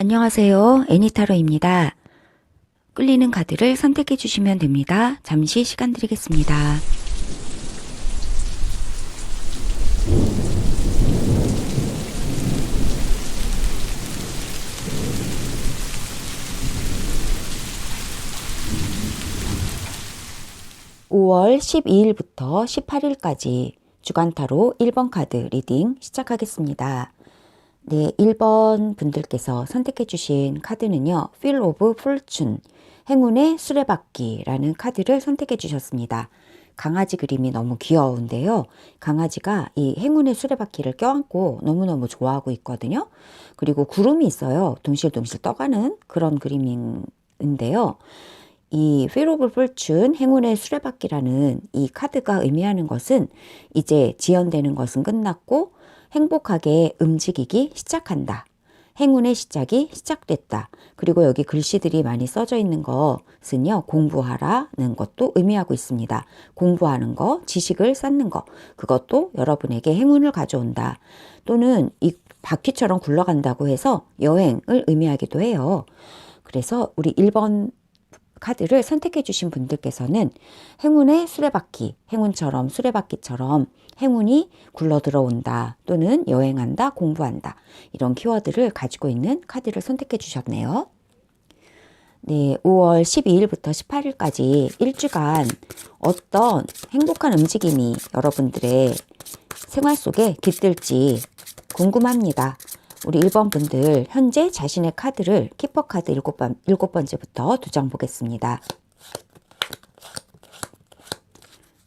안녕하세요. 애니타로입니다. 끌리는 카드를 선택해 주시면 됩니다. 잠시 시간 드리겠습니다. (5월 12일부터 18일까지) 주간타로 1번 카드 리딩 시작하겠습니다. 네, 1번 분들께서 선택해 주신 카드는요, Wheel of Fortune, 행운의 수레바퀴라는 카드를 선택해 주셨습니다. 강아지 그림이 너무 귀여운데요. 강아지가 이 행운의 수레바퀴를 껴안고 너무너무 좋아하고 있거든요. 그리고 구름이 있어요. 둥실둥실 떠가는 그런 그림인데요. 이 Wheel of Fortune, 행운의 수레바퀴라는 이 카드가 의미하는 것은 이제 지연되는 것은 끝났고 행복하게 움직이기 시작한다. 행운의 시작이 시작됐다. 그리고 여기 글씨들이 많이 써져 있는 것은요, 공부하라는 것도 의미하고 있습니다. 공부하는 거, 지식을 쌓는 거, 그것도 여러분에게 행운을 가져온다. 또는 이 바퀴처럼 굴러간다고 해서 여행을 의미하기도 해요. 그래서 우리 1번 카드를 선택해 주신 분들께서는 행운의 수레바퀴, 행운처럼 수레바퀴처럼 행운이 굴러 들어온다, 또는 여행한다, 공부한다, 이런 키워드를 가지고 있는 카드를 선택해 주셨네요. 네, 5월 12일부터 18일까지 일주간 어떤 행복한 움직임이 여러분들의 생활 속에 깃들지 궁금합니다. 우리 1번 분들 현재 자신의 카드를 키퍼 카드 7번째부터 2장 보겠습니다.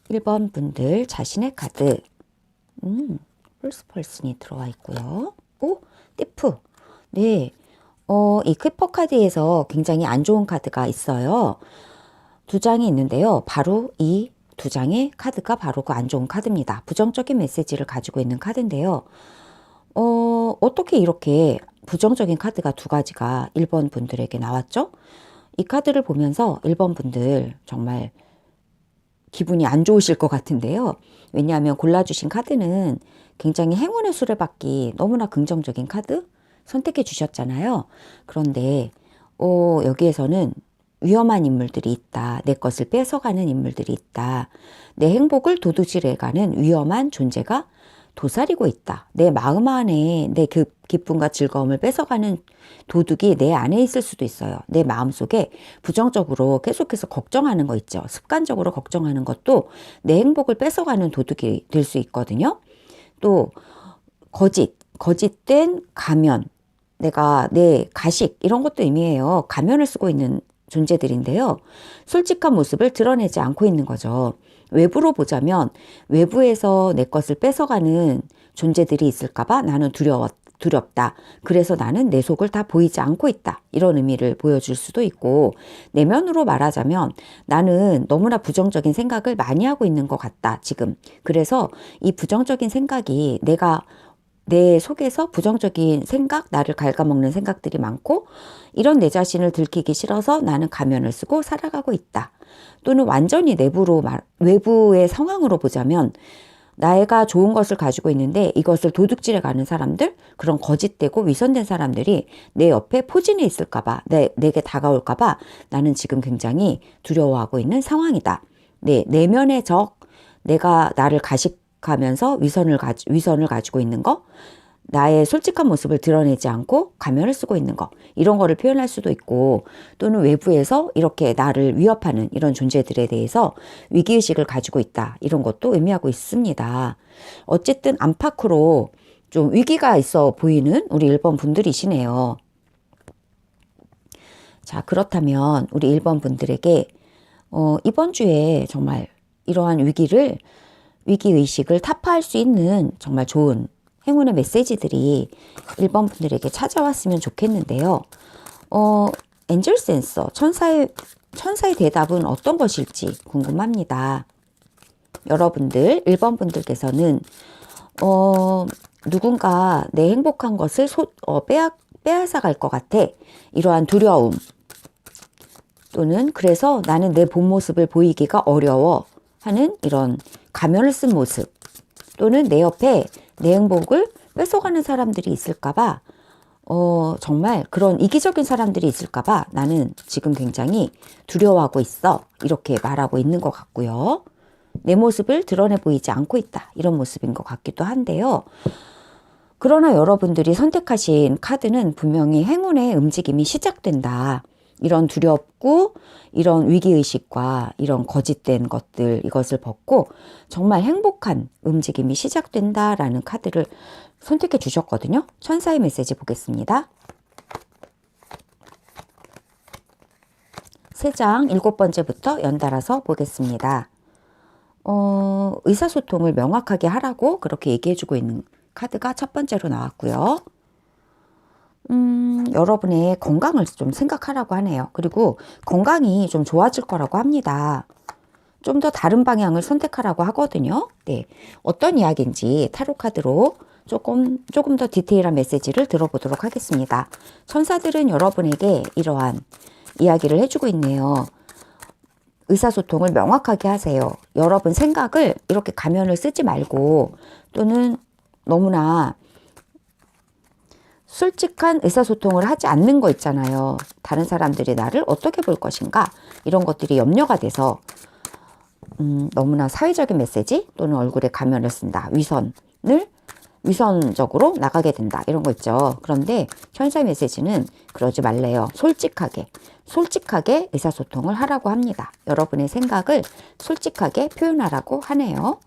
1번 분들 자신의 카드, 폴스 펄슨이 들어와 있고요. 오, 띠프. 네, 이 키퍼 카드에서 굉장히 안 좋은 카드가 있어요. 2장이 있는데요. 바로 이 2장의 카드가 바로 그 안 좋은 카드입니다. 부정적인 메시지를 가지고 있는 카드인데요. 어떻게 이렇게 부정적인 카드가 2가지가 1번 분들에게 나왔죠? 이 카드를 보면서 1번 분들 정말 기분이 안 좋으실 것 같은데요. 왜냐하면 골라주신 카드는 굉장히 행운의 수레바퀴, 너무나 긍정적인 카드 선택해 주셨잖아요. 그런데 여기에서는 위험한 인물들이 있다. 내 것을 뺏어가는 인물들이 있다. 내 행복을 도둑질해가는 위험한 존재가 도사리고 있다. 내 마음 안에 내 그 기쁨과 즐거움을 뺏어가는 도둑이 내 안에 있을 수도 있어요. 내 마음속에 부정적으로 계속해서 걱정하는 거 있죠. 습관적으로 걱정하는 것도 내 행복을 뺏어가는 도둑이 될 수 있거든요. 또 거짓된 가면, 내가 내 가식, 이런 것도 의미해요. 가면을 쓰고 있는 존재들인데요. 솔직한 모습을 드러내지 않고 있는 거죠. 외부로 보자면 외부에서 내 것을 뺏어가는 존재들이 있을까봐 나는 두렵다. 그래서 나는 내 속을 다 보이지 않고 있다. 이런 의미를 보여줄 수도 있고, 내면으로 말하자면 나는 너무나 부정적인 생각을 많이 하고 있는 것 같다, 지금. 그래서 이 부정적인 생각이 내 속에서 부정적인 생각, 나를 갉아먹는 생각들이 많고, 이런 내 자신을 들키기 싫어서 나는 가면을 쓰고 살아가고 있다. 또는 완전히 외부의 상황으로 보자면 내가 좋은 것을 가지고 있는데 이것을 도둑질해 가는 사람들, 그런 거짓되고 위선된 사람들이 내 옆에 포진해 있을까봐, 내게 다가올까봐 나는 지금 굉장히 두려워하고 있는 상황이다. 네, 내면의 적, 내가 나를 가식하면서 위선을 가지고 있는 거, 나의 솔직한 모습을 드러내지 않고 가면을 쓰고 있는 거, 이런 거를 표현할 수도 있고, 또는 외부에서 이렇게 나를 위협하는 이런 존재들에 대해서 위기의식을 가지고 있다, 이런 것도 의미하고 있습니다. 어쨌든 안팎으로 좀 위기가 있어 보이는 우리 1번 분들이시네요. 자, 그렇다면 우리 1번 분들에게 이번 주에 정말 이러한 위기의식을 타파할 수 있는 정말 좋은 행운의 메시지들이 1번 분들에게 찾아왔으면 좋겠는데요. 엔젤 센서, 천사의 대답은 어떤 것일지 궁금합니다. 여러분들, 1번 분들께서는 누군가 내 행복한 것을 빼앗아 갈 것 같아. 이러한 두려움, 또는 그래서 나는 내 본 모습을 보이기가 어려워 하는 이런 가면을 쓴 모습, 또는 내 옆에 내 행복을 뺏어가는 사람들이 있을까봐 정말 그런 이기적인 사람들이 있을까봐 나는 지금 굉장히 두려워하고 있어. 이렇게 말하고 있는 것 같고요. 내 모습을 드러내 보이지 않고 있다. 이런 모습인 것 같기도 한데요. 그러나 여러분들이 선택하신 카드는 분명히 행운의 움직임이 시작된다. 이런 두렵고 이런 위기의식과 이런 거짓된 것들 이것을 벗고 정말 행복한 움직임이 시작된다라는 카드를 선택해 주셨거든요. 천사의 메시지 보겠습니다. 3장 7번째부터 연달아서 보겠습니다. 의사소통을 명확하게 하라고 그렇게 얘기해 주고 있는 카드가 첫 번째로 나왔고요. 여러분의 건강을 좀 생각하라고 하네요. 그리고 건강이 좀 좋아질 거라고 합니다. 좀 더 다른 방향을 선택하라고 하거든요. 네, 어떤 이야기인지 타로 카드로 조금 더 디테일한 메시지를 들어보도록 하겠습니다. 천사들은 여러분에게 이러한 이야기를 해주고 있네요. 의사소통을 명확하게 하세요. 여러분 생각을 이렇게 가면을 쓰지 말고 또는 너무나 솔직한 의사소통을 하지 않는 거 있잖아요. 다른 사람들이 나를 어떻게 볼 것인가 이런 것들이 염려가 돼서 너무나 사회적인 메시지 또는 얼굴에 가면을 쓴다. 위선적으로 나가게 된다. 이런 거 있죠. 그런데 천사의 메시지는 그러지 말래요. 솔직하게 의사소통을 하라고 합니다. 여러분의 생각을 솔직하게 표현하라고 하네요.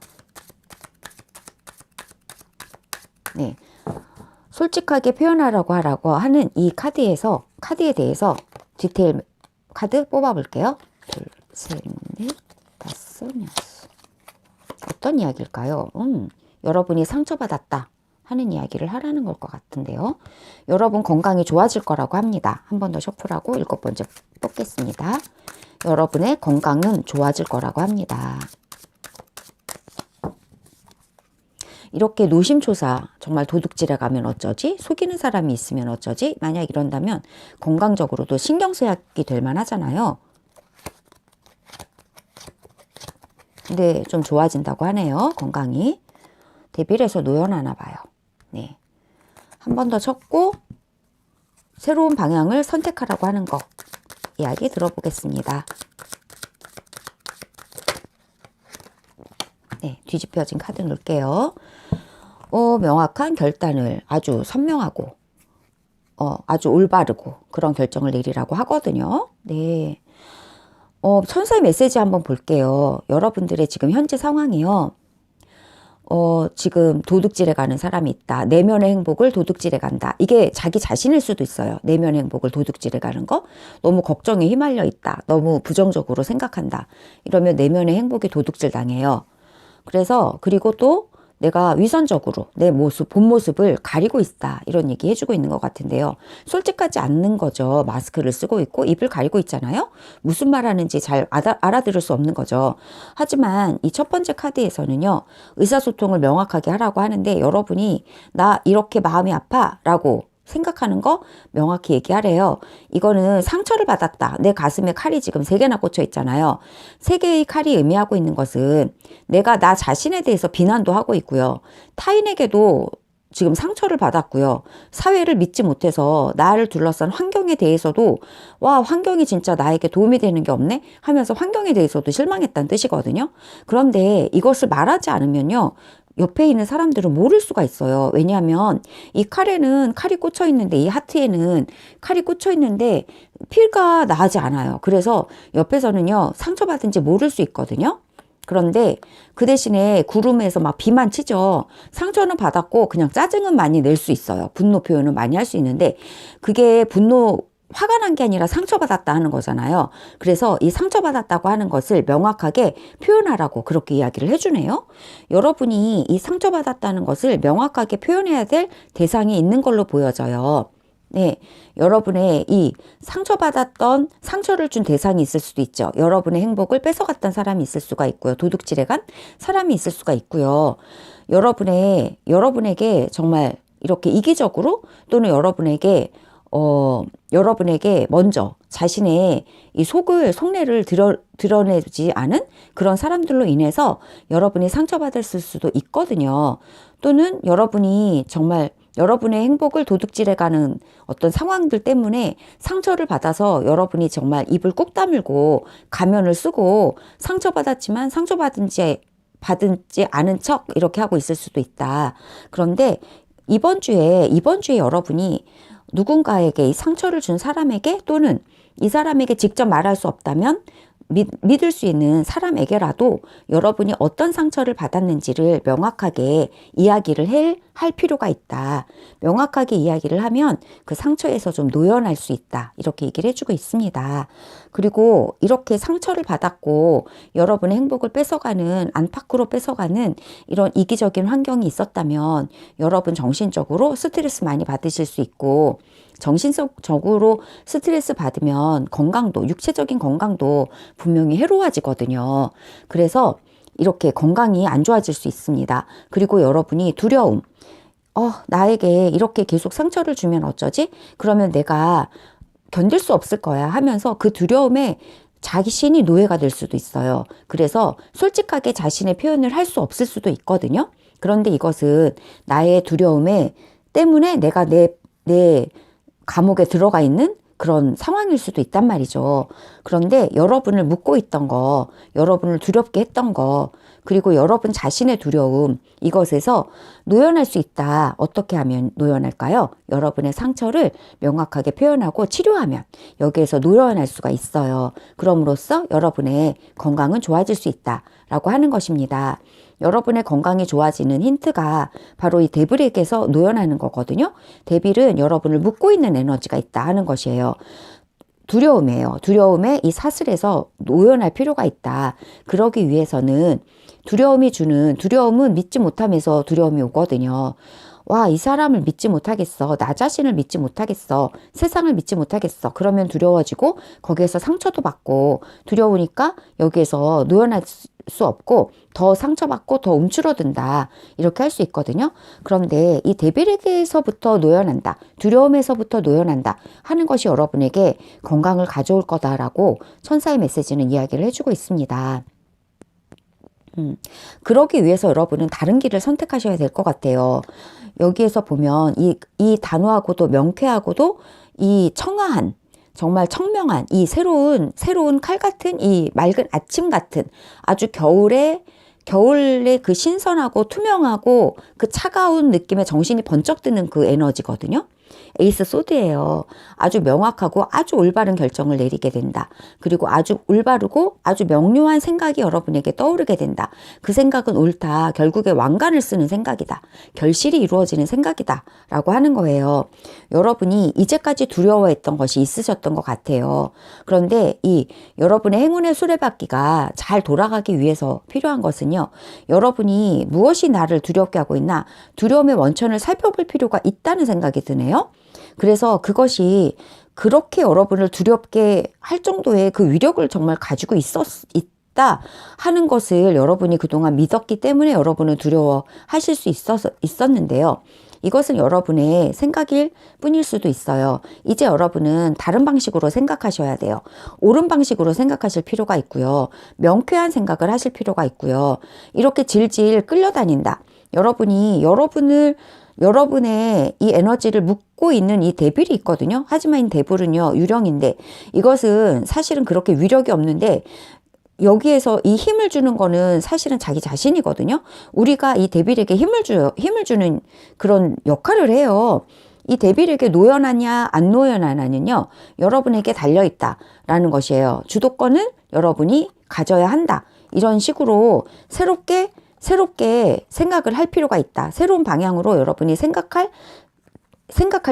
네. 솔직하게 표현하라고 하는 이 카드에 대해서 디테일 카드 뽑아볼게요. 2, 3, 4, 5, 6. 어떤 이야기일까요? 여러분이 상처받았다 하는 이야기를 하라는 걸 것 같은데요. 여러분 건강이 좋아질 거라고 합니다. 한 번 더 셔플하고 7번째 뽑겠습니다. 여러분의 건강은 좋아질 거라고 합니다. 이렇게 노심초사 정말 도둑질해 가면 어쩌지? 속이는 사람이 있으면 어쩌지? 만약 이런다면 건강적으로도 신경쓰이게 될 만하잖아요. 근데 좀 좋아진다고 하네요. 건강이. 대비해서 노연하나 봐요. 네. 한 번 더 쳤고 새로운 방향을 선택하라고 하는 거 이야기 들어보겠습니다. 네, 뒤집혀진 카드 놓을게요. 명확한 결단을 아주 선명하고 아주 올바르고 그런 결정을 내리라고 하거든요. 네. 천사의 메시지 한번 볼게요. 여러분들의 지금 현재 상황이요. 지금 도둑질해 가는 사람이 있다. 내면의 행복을 도둑질해 간다. 이게 자기 자신일 수도 있어요. 내면의 행복을 도둑질해 가는 거. 너무 걱정에 휘말려 있다. 너무 부정적으로 생각한다. 이러면 내면의 행복이 도둑질 당해요. 그래서 그리고 또 내가 위선적으로 내 모습, 본 모습을 가리고 있다. 이런 얘기 해주고 있는 것 같은데요. 솔직하지 않는 거죠. 마스크를 쓰고 있고 입을 가리고 있잖아요. 무슨 말 하는지 잘 알아들을 수 없는 거죠. 하지만 이 첫 번째 카드에서는요. 의사소통을 명확하게 하라고 하는데 여러분이 나 이렇게 마음이 아파 라고 생각하는 거 명확히 얘기하래요. 이거는 상처를 받았다. 내 가슴에 칼이 지금 3개나 꽂혀 있잖아요. 3개의 칼이 의미하고 있는 것은 내가 나 자신에 대해서 비난도 하고 있고요. 타인에게도 지금 상처를 받았고요. 사회를 믿지 못해서 나를 둘러싼 환경에 대해서도 와, 환경이 진짜 나에게 도움이 되는 게 없네 하면서 환경에 대해서도 실망했다는 뜻이거든요. 그런데 이것을 말하지 않으면요. 옆에 있는 사람들은 모를 수가 있어요. 왜냐하면 이 칼에는 칼이 꽂혀 있는데 이 하트에는 칼이 꽂혀 있는데 피가 나지 않아요. 그래서 옆에서는요. 상처받은지 모를 수 있거든요. 그런데 그 대신에 구름에서 막 비만 치죠. 상처는 받았고 그냥 짜증은 많이 낼 수 있어요. 분노 표현은 많이 할 수 있는데 그게 화가 난 게 아니라 상처받았다 하는 거잖아요. 그래서 이 상처받았다고 하는 것을 명확하게 표현하라고 그렇게 이야기를 해주네요. 여러분이 이 상처받았다는 것을 명확하게 표현해야 될 대상이 있는 걸로 보여져요. 네, 여러분의 이 상처를 준 대상이 있을 수도 있죠. 여러분의 행복을 뺏어갔던 사람이 있을 수가 있고요. 도둑질해 간 사람이 있을 수가 있고요. 여러분에게 정말 이렇게 이기적으로 또는 여러분에게 먼저 자신의 이 속내를 드러내지 않은 그런 사람들로 인해서 여러분이 상처받았을 수도 있거든요. 또는 여러분이 정말 여러분의 행복을 도둑질해가는 어떤 상황들 때문에 상처를 받아서 여러분이 정말 입을 꾹 다물고 가면을 쓰고 상처받았지만 받은지 않은 척 이렇게 하고 있을 수도 있다. 그런데 이번 주에 여러분이 누군가에게 이 상처를 준 사람에게 또는 이 사람에게 직접 말할 수 없다면 믿을 수 있는 사람에게라도 여러분이 어떤 상처를 받았는지를 명확하게 이야기를 할 필요가 있다. 명확하게 이야기를 하면 그 상처에서 좀 노연할 수 있다. 이렇게 얘기를 해주고 있습니다. 그리고 이렇게 상처를 받았고 여러분의 행복을 뺏어가는, 안팎으로 뺏어가는 이런 이기적인 환경이 있었다면 여러분 정신적으로 스트레스 많이 받으실 수 있고, 정신적으로 스트레스 받으면 건강도, 육체적인 건강도 분명히 해로워지거든요. 그래서 이렇게 건강이 안 좋아질 수 있습니다. 그리고 여러분이 두려움, 나에게 이렇게 계속 상처를 주면 어쩌지? 그러면 내가 견딜 수 없을 거야 하면서 그 두려움에 자신이 노예가 될 수도 있어요. 그래서 솔직하게 자신의 표현을 할 수 없을 수도 있거든요. 그런데 이것은 나의 두려움에 때문에 내가 내 감옥에 들어가 있는 그런 상황일 수도 있단 말이죠. 그런데 여러분을 묶고 있던 거, 여러분을 두렵게 했던 거, 그리고 여러분 자신의 두려움, 이것에서 노연할 수 있다. 어떻게 하면 노연할까요? 여러분의 상처를 명확하게 표현하고 치료하면 여기에서 노연할 수가 있어요. 그럼으로써 여러분의 건강은 좋아질 수 있다라고 하는 것입니다. 여러분의 건강이 좋아지는 힌트가 바로 이 데빌에게서 노연하는 거거든요. 데빌은 여러분을 묶고 있는 에너지가 있다 하는 것이에요. 두려움이에요. 두려움에 이 사슬에서 노연할 필요가 있다. 그러기 위해서는 두려움은 믿지 못하면서 두려움이 오거든요. 와, 이 사람을 믿지 못하겠어. 나 자신을 믿지 못하겠어. 세상을 믿지 못하겠어. 그러면 두려워지고 거기에서 상처도 받고 두려우니까 여기에서 노연할 수 없고 더 상처받고 더 움츠러든다. 이렇게 할 수 있거든요. 그런데 이 데빌에게서부터 노연한다. 두려움에서부터 노연한다. 하는 것이 여러분에게 건강을 가져올 거다라고 천사의 메시지는 이야기를 해주고 있습니다. 그러기 위해서 여러분은 다른 길을 선택하셔야 될 것 같아요. 여기에서 보면 이 단호하고도 명쾌하고도 이 청아한, 정말 청명한 이 새로운 칼 같은 이 맑은 아침 같은 아주 겨울의 그 신선하고 투명하고 그 차가운 느낌에 정신이 번쩍 드는 그 에너지거든요. 에이스 소드예요. 아주 명확하고 아주 올바른 결정을 내리게 된다. 그리고 아주 올바르고 아주 명료한 생각이 여러분에게 떠오르게 된다. 그 생각은 옳다. 결국에 왕관을 쓰는 생각이다. 결실이 이루어지는 생각이다. 라고 하는 거예요. 여러분이 이제까지 두려워했던 것이 있으셨던 것 같아요. 그런데 이 여러분의 행운의 수레바퀴가 잘 돌아가기 위해서 필요한 것은요. 여러분이 무엇이 나를 두렵게 하고 있나? 두려움의 원천을 살펴볼 필요가 있다는 생각이 드네요. 그래서 그것이 그렇게 여러분을 두렵게 할 정도의 그 위력을 정말 가지고 있다 하는 것을 여러분이 그동안 믿었기 때문에 여러분은 두려워하실 수 있었는데요. 이것은 여러분의 생각일 뿐일 수도 있어요. 이제 여러분은 다른 방식으로 생각하셔야 돼요. 옳은 방식으로 생각하실 필요가 있고요. 명쾌한 생각을 하실 필요가 있고요. 이렇게 질질 끌려다닌다. 여러분의 이 에너지를 묶고 있는 이 데빌이 있거든요. 하지만 이 데빌은요, 유령인데 이것은 사실은 그렇게 위력이 없는데 여기에서 이 힘을 주는 거는 사실은 자기 자신이거든요. 우리가 이 데빌에게 힘을 주는 그런 역할을 해요. 이 데빌에게 노연하냐 안 노연하냐는요, 여러분에게 달려있다라는 것이에요. 주도권은 여러분이 가져야 한다. 이런 식으로 새롭게 생각을 할 필요가 있다. 새로운 방향으로 여러분이 생각할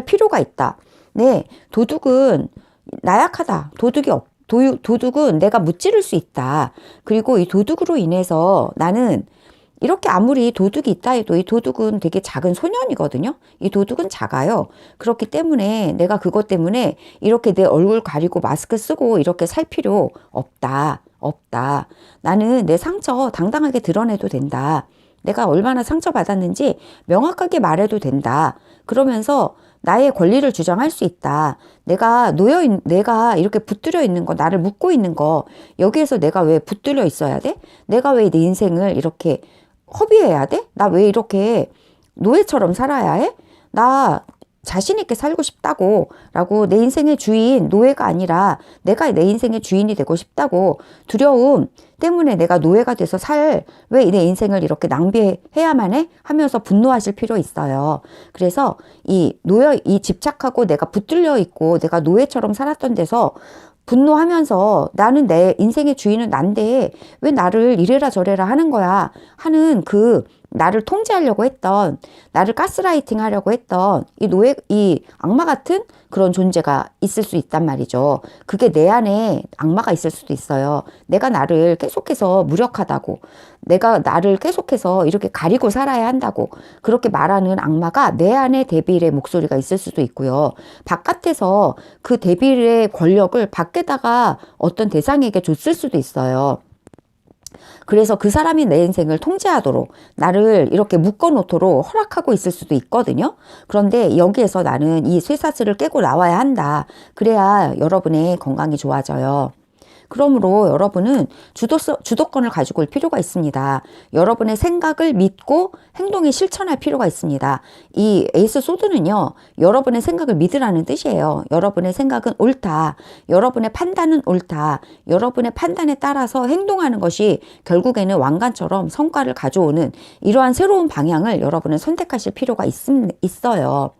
필요가 있다. 네, 도둑은 나약하다. 도둑은 내가 무찌를 수 있다. 그리고 이 도둑으로 인해서 나는 이렇게 아무리 도둑이 있다 해도 이 도둑은 되게 작은 소년이거든요. 이 도둑은 작아요. 그렇기 때문에 내가 그것 때문에 이렇게 내 얼굴 가리고 마스크 쓰고 이렇게 살 필요 없다. 나는 내 상처 당당하게 드러내도 된다. 내가 얼마나 상처받았는지 명확하게 말해도 된다. 그러면서 나의 권리를 주장할 수 있다. 내가 이렇게 붙들려 있는 거, 나를 묶고 있는 거, 여기에서 내가 왜 붙들려 있어야 돼? 내가 왜 내 인생을 이렇게 허비해야 돼? 나 왜 이렇게 노예처럼 살아야 해? 나 자신 있게 살고 싶다고 라고 내 인생의 주인, 노예가 아니라 내가 내 인생의 주인이 되고 싶다고 두려움 때문에 내가 노예가 돼서 왜 내 인생을 이렇게 낭비해야만 해? 하면서 분노하실 필요 있어요. 그래서 이 집착하고 내가 붙들려 있고 내가 노예처럼 살았던 데서 분노하면서 나는 내 인생의 주인은 난데 왜 나를 이래라 저래라 하는 거야 하는 나를 통제하려고 했던, 나를 가스라이팅 하려고 했던 이 악마 같은 그런 존재가 있을 수 있단 말이죠. 그게 내 안에 악마가 있을 수도 있어요. 내가 나를 계속해서 무력하다고, 내가 나를 계속해서 이렇게 가리고 살아야 한다고 그렇게 말하는 악마가 내 안에 데빌의 목소리가 있을 수도 있고요. 바깥에서 그 데빌의 권력을 밖에다가 어떤 대상에게 줬을 수도 있어요. 그래서 그 사람이 내 인생을 통제하도록 나를 이렇게 묶어놓도록 허락하고 있을 수도 있거든요. 그런데 여기에서 나는 이 쇠사슬을 깨고 나와야 한다. 그래야 여러분의 건강이 좋아져요. 그러므로 여러분은 주도권을 가지고 올 필요가 있습니다. 여러분의 생각을 믿고 행동에 실천할 필요가 있습니다. 이 에이스 소드는요, 여러분의 생각을 믿으라는 뜻이에요. 여러분의 생각은 옳다. 여러분의 판단은 옳다. 여러분의 판단에 따라서 행동하는 것이 결국에는 왕관처럼 성과를 가져오는 이러한 새로운 방향을 여러분은 선택하실 필요가 있어요.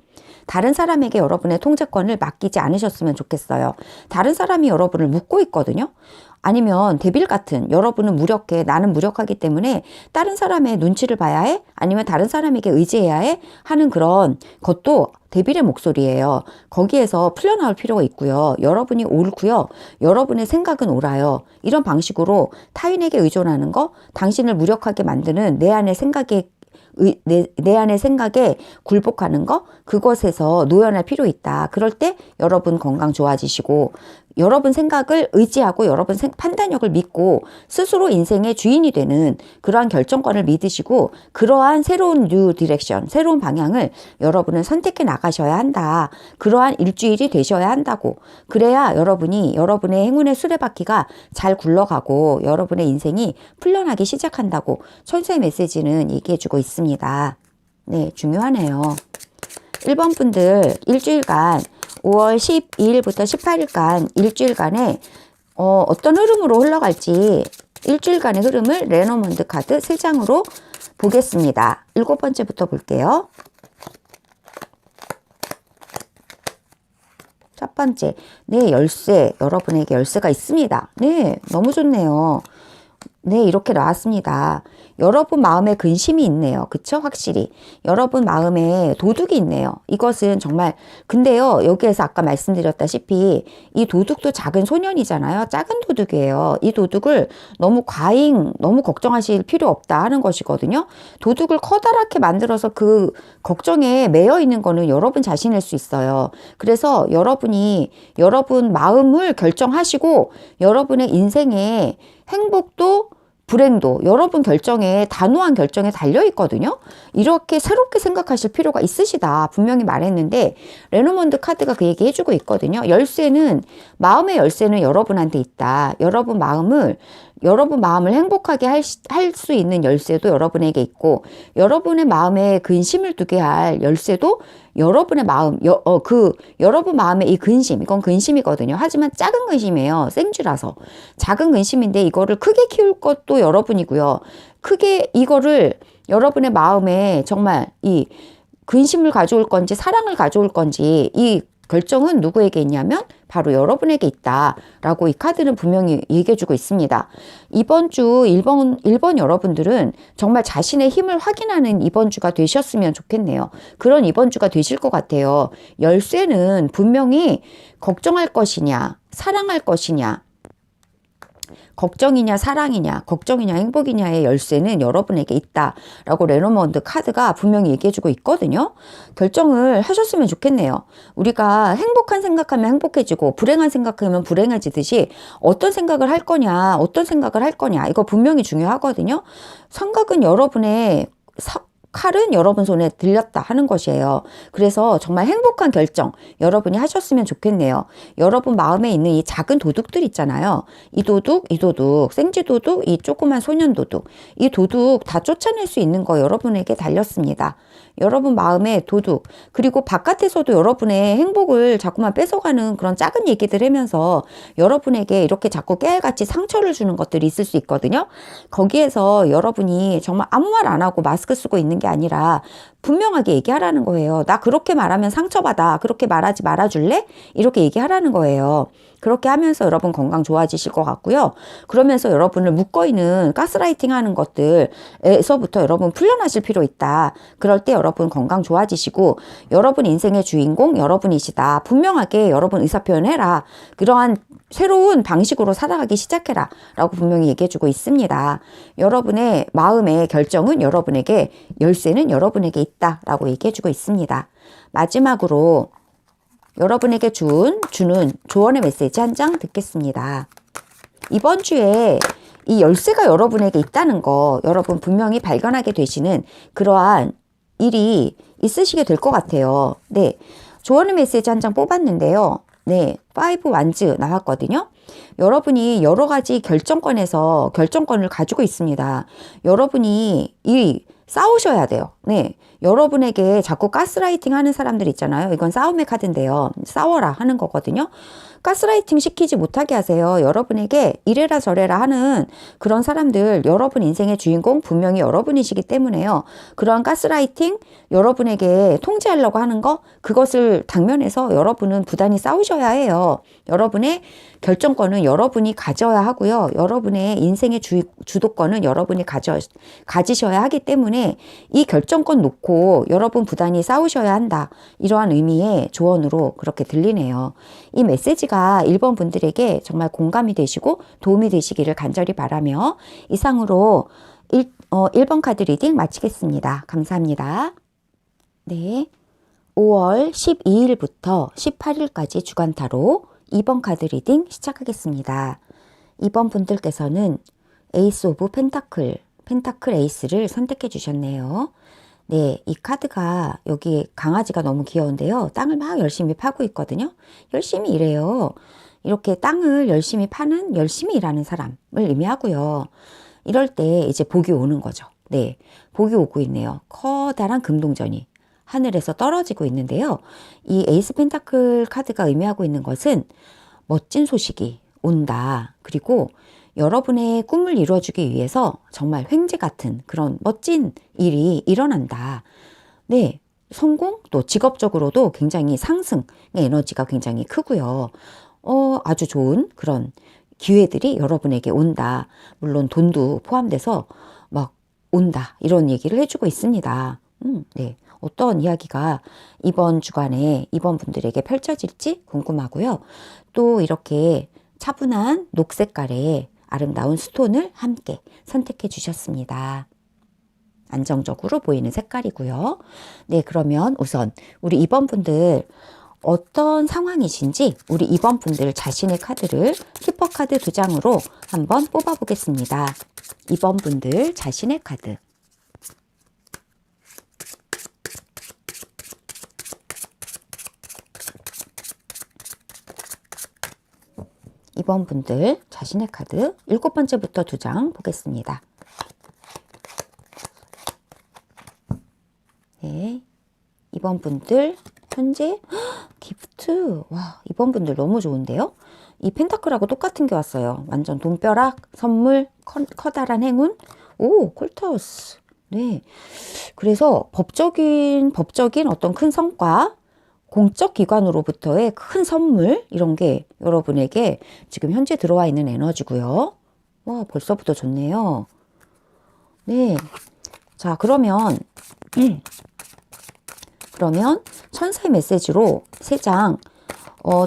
다른 사람에게 여러분의 통제권을 맡기지 않으셨으면 좋겠어요. 다른 사람이 여러분을 묶고 있거든요. 아니면 데빌 같은, 여러분은 무력해, 나는 무력하기 때문에 다른 사람의 눈치를 봐야 해? 아니면 다른 사람에게 의지해야 해? 하는 그런 것도 데빌의 목소리예요. 거기에서 풀려나올 필요가 있고요. 여러분이 옳고요. 여러분의 생각은 옳아요. 이런 방식으로 타인에게 의존하는 거, 당신을 무력하게 만드는 내 안의 내 안의 생각에 굴복하는 거, 그것에서 노연할 필요 있다. 그럴 때 여러분 건강 좋아지시고, 여러분 생각을 의지하고 여러분 판단력을 믿고 스스로 인생의 주인이 되는 그러한 결정권을 믿으시고, 그러한 새로운 뉴 디렉션, 새로운 방향을 여러분은 선택해 나가셔야 한다. 그러한 일주일이 되셔야 한다고. 그래야 여러분이 여러분의 행운의 수레바퀴가 잘 굴러가고 여러분의 인생이 풀려나기 시작한다고 천수의 메시지는 얘기해주고 있습니다. 네, 중요하네요. 1번 분들 일주일간 5월 12일부터 18일간 일주일간에 어떤 흐름으로 흘러갈지 일주일간의 흐름을 레노먼드 카드 3장으로 보겠습니다. 7번째부터 볼게요. 첫 번째, 네, 열쇠. 여러분에게 열쇠가 있습니다. 네, 너무 좋네요. 네, 이렇게 나왔습니다. 여러분 마음에 근심이 있네요. 그쵸? 확실히. 여러분 마음에 도둑이 있네요. 이것은 정말, 근데요, 여기에서 아까 말씀드렸다시피 이 도둑도 작은 소년이잖아요. 작은 도둑이에요. 이 도둑을 너무 너무 걱정하실 필요 없다 하는 것이거든요. 도둑을 커다랗게 만들어서 그 걱정에 매여 있는 거는 여러분 자신일 수 있어요. 그래서 여러분이 여러분 마음을 결정하시고 여러분의 인생에 행복도 불행도 여러분 결정에, 단호한 결정에 달려 있거든요. 이렇게 새롭게 생각하실 필요가 있으시다 분명히 말했는데, 레노먼드 카드가 그 얘기 해주고 있거든요. 마음의 열쇠는 여러분한테 있다. 여러분 마음을 행복하게 할 수 있는 열쇠도 여러분에게 있고, 여러분의 마음에 근심을 두게 할 열쇠도 여러분의 여러분 마음의 이 근심, 이건 근심이거든요. 하지만 작은 근심이에요. 생쥐라서. 작은 근심인데 이거를 크게 키울 것도 여러분이고요. 크게 이거를 여러분의 마음에 정말 이 근심을 가져올 건지 사랑을 가져올 건지 이 결정은 누구에게 있냐면 바로 여러분에게 있다라고 이 카드는 분명히 얘기해주고 있습니다. 이번 주 1번 여러분들은 정말 자신의 힘을 확인하는 이번 주가 되셨으면 좋겠네요. 그런 이번 주가 되실 것 같아요. 열쇠는 분명히 걱정할 것이냐, 사랑할 것이냐, 걱정이냐 사랑이냐, 걱정이냐 행복이냐의 열쇠는 여러분에게 있다라고 레노먼드 카드가 분명히 얘기해주고 있거든요. 결정을 하셨으면 좋겠네요. 우리가 행복한 생각하면 행복해지고 불행한 생각하면 불행해지듯이 어떤 생각을 할 거냐, 이거 분명히 중요하거든요. 생각은 여러분의 칼은 여러분 손에 들렸다 하는 것이에요. 그래서 정말 행복한 결정 여러분이 하셨으면 좋겠네요. 여러분 마음에 있는 이 작은 도둑들 있잖아요. 이 도둑, 생쥐 도둑, 이 조그만 소년 도둑, 이 도둑 다 쫓아낼 수 있는 거 여러분에게 달렸습니다. 여러분 마음의 도둑, 그리고 바깥에서도 여러분의 행복을 자꾸만 뺏어가는 그런 작은 얘기들 하면서 여러분에게 이렇게 자꾸 깨알같이 상처를 주는 것들이 있을 수 있거든요. 거기에서 여러분이 정말 아무 말 안 하고 마스크 쓰고 있는 게 아니라 분명하게 얘기하라는 거예요. 나 그렇게 말하면 상처받아. 그렇게 말하지 말아줄래? 이렇게 얘기하라는 거예요. 그렇게 하면서 여러분 건강 좋아지실 것 같고요. 그러면서 여러분을 묶어있는 가스라이팅 하는 것들에서부터 여러분 풀려나실 필요 있다. 그럴 때 여러분 건강 좋아지시고 여러분 인생의 주인공 여러분이시다. 분명하게 여러분 의사표현해라. 그러한 새로운 방식으로 살아가기 시작해라. 라고 분명히 얘기해주고 있습니다. 여러분의 마음의 결정은 여러분에게, 열쇠는 여러분에게 있다. 라고 얘기해주고 있습니다. 마지막으로 여러분에게 주는 조언의 메시지 한 장 듣겠습니다. 이번 주에 이 열쇠가 여러분에게 있다는 거 여러분 분명히 발견하게 되시는 그러한 일이 있으시게 될 것 같아요. 네, 조언의 메시지 한 장 뽑았는데요. 네, 5 완즈 나왔거든요. 여러분이 여러 가지 결정권을 가지고 있습니다. 여러분이 싸우셔야 돼요. 네. 여러분에게 자꾸 가스라이팅 하는 사람들 있잖아요. 이건 싸움의 카드인데요. 싸워라 하는 거거든요. 가스라이팅 시키지 못하게 하세요. 여러분에게 이래라 저래라 하는 그런 사람들, 여러분 인생의 주인공 분명히 여러분이시기 때문에요. 그러한 가스라이팅, 여러분에게 통제하려고 하는 거, 그것을 당면해서 여러분은 부단히 싸우셔야 해요. 여러분의 결정권은 여러분이 가져야 하고요. 여러분의 인생의 주도권은 여러분이 가지셔야 하기 때문에 이 결정권 놓고 여러분 부단히 싸우셔야 한다. 이러한 의미의 조언으로 그렇게 들리네요. 이 메시지가 1번 분들에게 정말 공감이 되시고 도움이 되시기를 간절히 바라며 이상으로 1번 카드 리딩 마치겠습니다. 감사합니다. 네, 5월 12일부터 18일까지 주간 타로 2번 카드 리딩 시작하겠습니다. 2번 분들께서는 에이스 오브 펜타클 에이스를 선택해 주셨네요. 네, 이 카드가 여기 강아지가 너무 귀여운데요. 땅을 막 열심히 파고 있거든요. 열심히 일해요. 이렇게 땅을 열심히 파는, 열심히 일하는 사람을 의미하고요. 이럴 때 이제 복이 오는 거죠. 네, 복이 오고 있네요. 커다란 금동전이 하늘에서 떨어지고 있는데요. 이 에이스 펜타클 카드가 의미하고 있는 것은 멋진 소식이 온다. 그리고 여러분의 꿈을 이루어주기 위해서 정말 횡재 같은 그런 멋진 일이 일어난다. 네, 성공 또 직업적으로도 굉장히 상승의 에너지가 굉장히 크고요. 아주 좋은 그런 기회들이 여러분에게 온다. 물론 돈도 포함돼서 막 온다. 이런 얘기를 해주고 있습니다. 네. 어떤 이야기가 이번 주간에 이번 분들에게 펼쳐질지 궁금하고요. 또 이렇게 차분한 녹색깔의 아름다운 스톤을 함께 선택해 주셨습니다. 안정적으로 보이는 색깔이고요. 네, 그러면 우선 우리 이번 분들 어떤 상황이신지 우리 이번 분들 자신의 카드를 키퍼 카드 2장으로 한번 뽑아 보겠습니다. 이번 분들 자신의 카드. 이번 분들 자신의 카드 7번째부터 2장 보겠습니다. 네, 이번 분들 현재 기프트. 와, 이번 분들 너무 좋은데요. 이 펜타클하고 똑같은 게 왔어요. 완전 돈벼락, 선물, 커다란 행운. 오, 콜타우스. 네, 그래서 법적인 어떤 큰 성과, 공적 기관으로부터의 큰 선물, 이런 게 여러분에게 지금 현재 들어와 있는 에너지고요. 와, 벌써부터 좋네요. 네. 자, 그러면 천사의 메시지로 3장,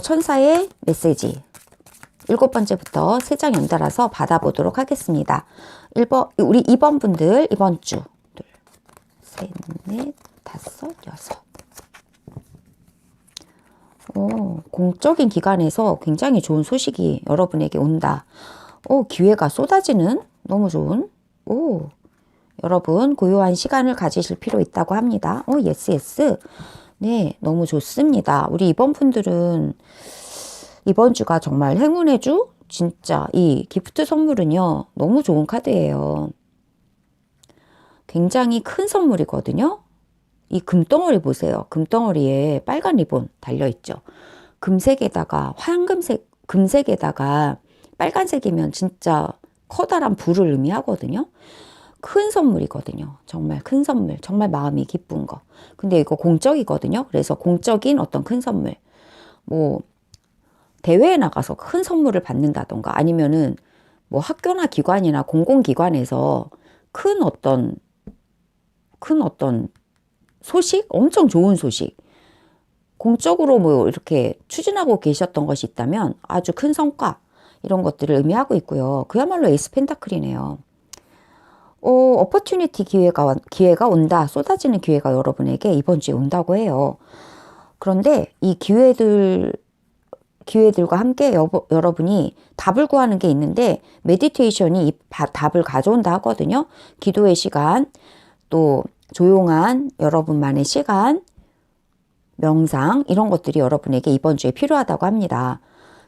천사의 메시지 7번째부터 3장 연달아서 받아보도록 하겠습니다. 우리 2번 분들, 이번 주, 2, 3, 4, 5, 6. 공적인 기관에서 굉장히 좋은 소식이 여러분에게 온다. 기회가 쏟아지는 너무 좋은. 여러분 고요한 시간을 가지실 필요 있다고 합니다. 예스. 네, 너무 좋습니다. 우리 이번 분들은 이번 주가 정말 행운의 주? 진짜 이 기프트 선물은요, 너무 좋은 카드예요. 굉장히 큰 선물이거든요. 이 금덩어리 보세요. 금덩어리에 빨간 리본 달려있죠. 금색에다가 황금색, 금색에다가 빨간색이면 진짜 커다란 부를 의미하거든요. 큰 선물이거든요. 정말 큰 선물. 정말 마음이 기쁜 거. 근데 이거 공적이거든요. 그래서 공적인 어떤 큰 선물. 뭐 대회에 나가서 큰 선물을 받는다던가 아니면은 뭐 학교나 기관이나 공공기관에서 큰 어떤 소식? 엄청 좋은 소식. 공적으로 뭐 이렇게 추진하고 계셨던 것이 있다면 아주 큰 성과 이런 것들을 의미하고 있고요. 그야말로 에이스 펜타클이네요. 어퍼튜니티 기회가 온다. 쏟아지는 기회가 여러분에게 이번 주에 온다고 해요. 그런데 이 기회들과 함께 여러분이 답을 구하는 게 있는데 메디테이션이 이 답을 가져온다 하거든요. 기도의 시간, 또 조용한 여러분만의 시간, 명상 이런 것들이 여러분에게 이번 주에 필요하다고 합니다.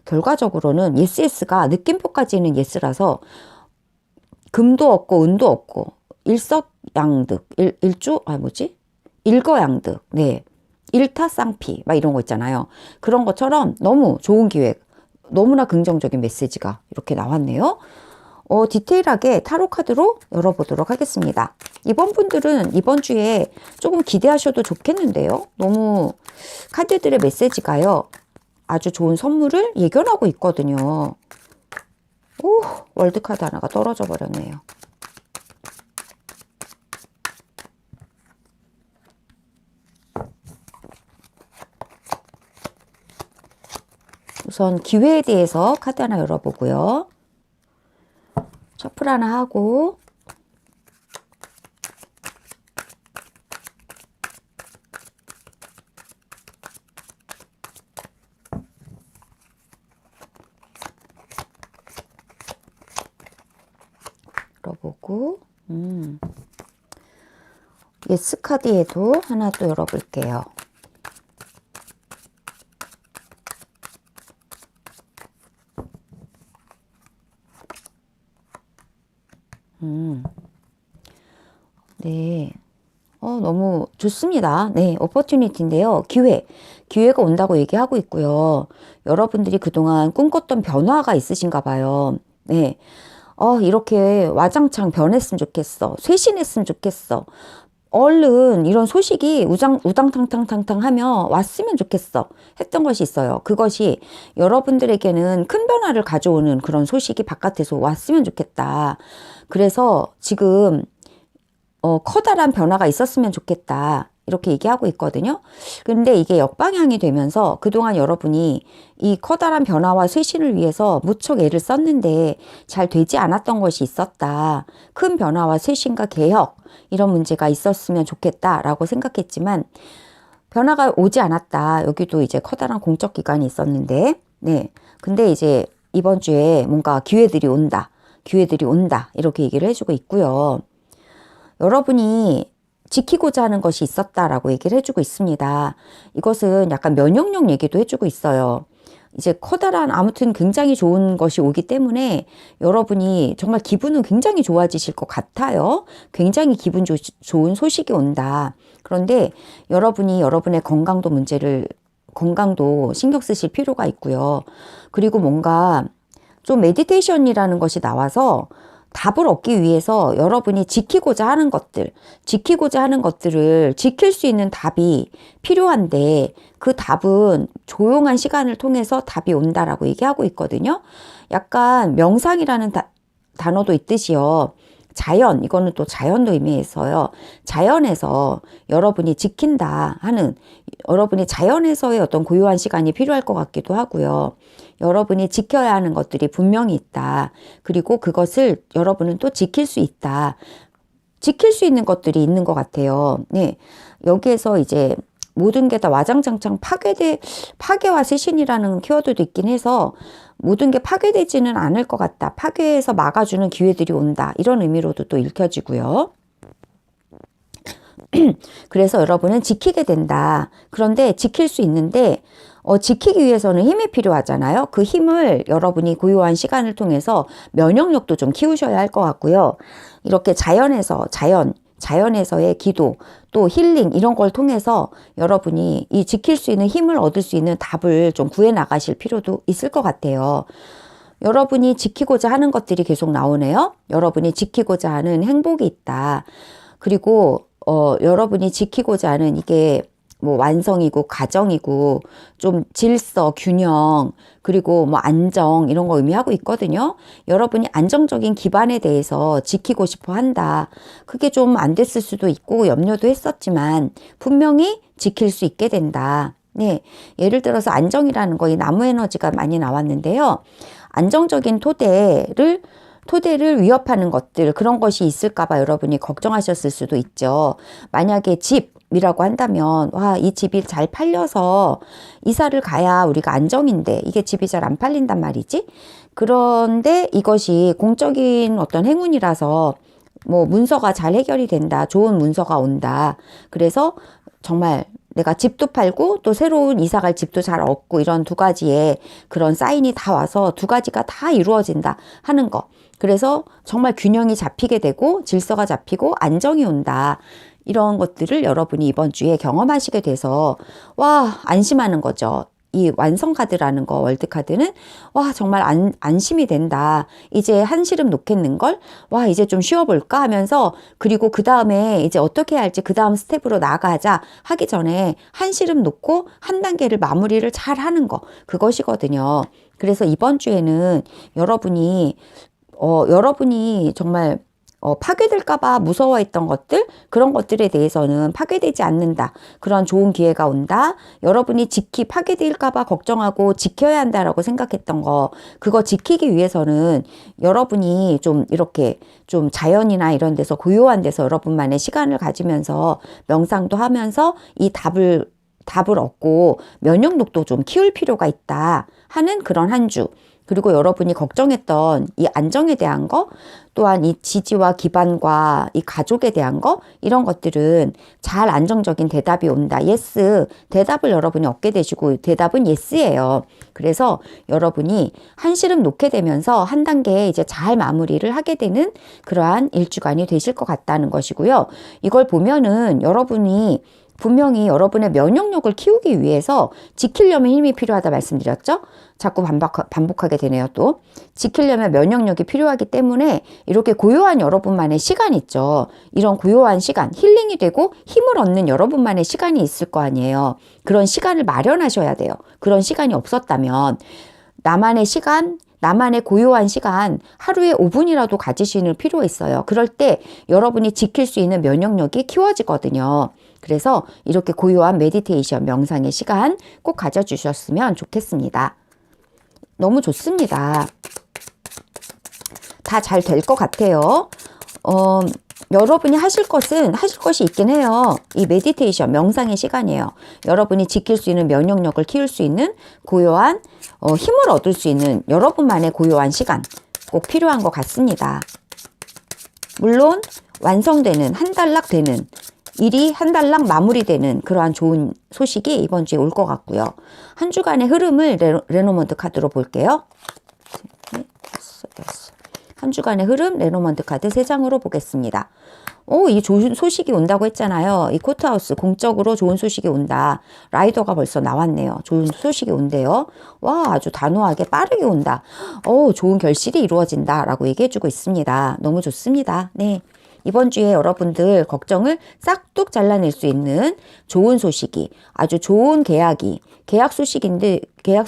결과적으로는 예스가 느낌표까지는 예스라서 금도 없고 은도 없고 일석양득, 일거양득, 네. 일타쌍피 막 이런 거 있잖아요. 그런 것처럼 너무 좋은 기획, 너무나 긍정적인 메시지가 이렇게 나왔네요. 디테일하게 타로 카드로 열어보도록 하겠습니다. 이번 분들은 이번 주에 조금 기대하셔도 좋겠는데요. 너무 카드들의 메시지가요. 아주 좋은 선물을 예견하고 있거든요. 오, 월드카드 하나가 떨어져 버렸네요. 우선 기회에 대해서 카드 하나 열어보고요. 셔플 하나 하고 열어보고 예스 카드에도 하나 또 열어볼게요. 네. 너무 좋습니다. 네, 오퍼튜니티인데요. 기회가 온다고 얘기하고 있고요. 여러분들이 그동안 꿈꿨던 변화가 있으신가 봐요. 네. 이렇게 와장창 변했으면 좋겠어. 쇄신했으면 좋겠어. 얼른 이런 소식이 우당탕탕탕탕 하며 왔으면 좋겠어 했던 것이 있어요. 그것이 여러분들에게는 큰 변화를 가져오는 그런 소식이 바깥에서 왔으면 좋겠다. 그래서 지금 커다란 변화가 있었으면 좋겠다. 이렇게 얘기하고 있거든요. 근데 이게 역방향이 되면서 그동안 여러분이 이 커다란 변화와 쇄신을 위해서 무척 애를 썼는데 잘 되지 않았던 것이 있었다. 큰 변화와 쇄신과 개혁 이런 문제가 있었으면 좋겠다라고 생각했지만 변화가 오지 않았다. 여기도 이제 커다란 공적 기관이 있었는데 네. 근데 이제 이번 주에 뭔가 기회들이 온다. 이렇게 얘기를 해주고 있고요. 여러분이 지키고자 하는 것이 있었다라고 얘기를 해주고 있습니다. 이것은 약간 면역력 얘기도 해주고 있어요. 이제 커다란 아무튼 굉장히 좋은 것이 오기 때문에 여러분이 정말 기분은 굉장히 좋아지실 것 같아요. 굉장히 기분 좋은 소식이 온다. 그런데 여러분이 여러분의 건강도 신경 쓰실 필요가 있고요. 그리고 뭔가 좀 메디테이션이라는 것이 나와서 답을 얻기 위해서 여러분이 지키고자 하는 것들을 지킬 수 있는 답이 필요한데 그 답은 조용한 시간을 통해서 답이 온다라고 얘기하고 있거든요. 약간 명상이라는 단어도 있듯이요. 자연, 이거는 또 자연도 의미해서요. 자연에서 여러분이 지킨다 하는 여러분이 자연에서의 어떤 고요한 시간이 필요할 것 같기도 하고요. 여러분이 지켜야 하는 것들이 분명히 있다. 그리고 그것을 여러분은 또 지킬 수 있다. 지킬 수 있는 것들이 있는 것 같아요. 네. 여기에서 이제 모든 게 다 와장창창 파괴와 쇄신이라는 키워드도 있긴 해서 모든 게 파괴되지는 않을 것 같다. 파괴해서 막아주는 기회들이 온다. 이런 의미로도 또 읽혀지고요. 그래서 여러분은 지키게 된다. 그런데 지킬 수 있는데 지키기 위해서는 힘이 필요하잖아요. 그 힘을 여러분이 고요한 시간을 통해서 면역력도 좀 키우셔야 할 것 같고요. 이렇게 자연, 자연에서의 기도, 또 힐링 이런 걸 통해서 여러분이 이 지킬 수 있는 힘을 얻을 수 있는 답을 좀 구해 나가실 필요도 있을 것 같아요. 여러분이 지키고자 하는 것들이 계속 나오네요. 여러분이 지키고자 하는 행복이 있다. 그리고 여러분이 지키고자 하는 이게 뭐 완성이고 가정이고 좀 질서, 균형, 그리고 뭐 안정 이런 거 의미하고 있거든요. 여러분이 안정적인 기반에 대해서 지키고 싶어 한다. 그게 좀 안 됐을 수도 있고 염려도 했었지만 분명히 지킬 수 있게 된다. 네, 예를 들어서 안정이라는 거 이 나무 에너지가 많이 나왔는데요. 안정적인 토대를 위협하는 것들, 그런 것이 있을까봐 여러분이 걱정하셨을 수도 있죠. 만약에 집이라고 한다면, 와, 이 집이 잘 팔려서 이사를 가야 우리가 안정인데, 이게 집이 잘 안 팔린단 말이지? 그런데 이것이 공적인 어떤 행운이라서, 뭐, 문서가 잘 해결이 된다. 좋은 문서가 온다. 그래서 정말 내가 집도 팔고 또 새로운 이사 갈 집도 잘 얻고 이런 두 가지의 그런 사인이 다 와서 두 가지가 다 이루어진다 하는 거. 그래서 정말 균형이 잡히게 되고 질서가 잡히고 안정이 온다. 이런 것들을 여러분이 이번 주에 경험하시게 돼서 와, 안심하는 거죠. 이 완성카드라는 거, 월드카드는 와, 정말 안심이 된다. 이제 한시름 놓겠는걸? 와, 이제 좀 쉬어볼까 하면서, 그리고 그 다음에 이제 어떻게 해야 할지 그 다음 스텝으로 나가자 하기 전에 한시름 놓고 한 단계를 마무리를 잘 하는 거, 그것이거든요. 그래서 이번 주에는 여러분이 정말 파괴될까봐 무서워했던 것들, 그런 것들에 대해서는 파괴되지 않는다. 그런 좋은 기회가 온다. 여러분이 파괴될까봐 걱정하고 지켜야 한다라고 생각했던 거, 그거 지키기 위해서는 여러분이 좀 이렇게 좀 자연이나 이런 데서 고요한 데서 여러분만의 시간을 가지면서 명상도 하면서 이 답을 얻고 면역력도 좀 키울 필요가 있다 하는 그런 한 주. 그리고 여러분이 걱정했던 이 안정에 대한 거, 또한 이 지지와 기반과 이 가족에 대한 거, 이런 것들은 잘 안정적인 대답이 온다. 예스, 대답을 여러분이 얻게 되시고 대답은 예스예요. 그래서 여러분이 한시름 놓게 되면서 한 단계 이제 잘 마무리를 하게 되는 그러한 일주간이 되실 것 같다는 것이고요. 이걸 보면은 여러분이 분명히 여러분의 면역력을 키우기 위해서 지키려면 힘이 필요하다 말씀드렸죠? 자꾸 반복하게 되네요, 또. 지키려면 면역력이 필요하기 때문에 이렇게 고요한 여러분만의 시간 있죠. 이런 고요한 시간, 힐링이 되고 힘을 얻는 여러분만의 시간이 있을 거 아니에요. 그런 시간을 마련하셔야 돼요. 그런 시간이 없었다면 나만의 시간, 나만의 고요한 시간 하루에 5분이라도 가지시는 필요가 있어요. 그럴 때 여러분이 지킬 수 있는 면역력이 키워지거든요. 그래서 이렇게 고요한 메디테이션, 명상의 시간 꼭 가져주셨으면 좋겠습니다. 너무 좋습니다. 다 잘 될 것 같아요. 여러분이 하실 것이 있긴 해요. 이 메디테이션, 명상의 시간이에요. 여러분이 지킬 수 있는 면역력을 키울 수 있는 고요한, 힘을 얻을 수 있는 여러분만의 고요한 시간 꼭 필요한 것 같습니다. 물론 완성되는, 한 단락 되는, 일이 한 단락 마무리되는 그러한 좋은 소식이 이번 주에 올 것 같고요. 한 주간의 흐름을 레노먼트 카드로 볼게요. 한 주간의 흐름 레노먼트 카드 3장으로 보겠습니다. 이 좋은 소식이 온다고 했잖아요. 이 코트하우스 공적으로 좋은 소식이 온다. 라이더가 벌써 나왔네요. 좋은 소식이 온대요. 와, 아주 단호하게 빠르게 온다. 좋은 결실이 이루어진다 라고 얘기해주고 있습니다. 너무 좋습니다. 네. 이번 주에 여러분들 걱정을 싹둑 잘라낼 수 있는 좋은 소식이, 아주 좋은 계약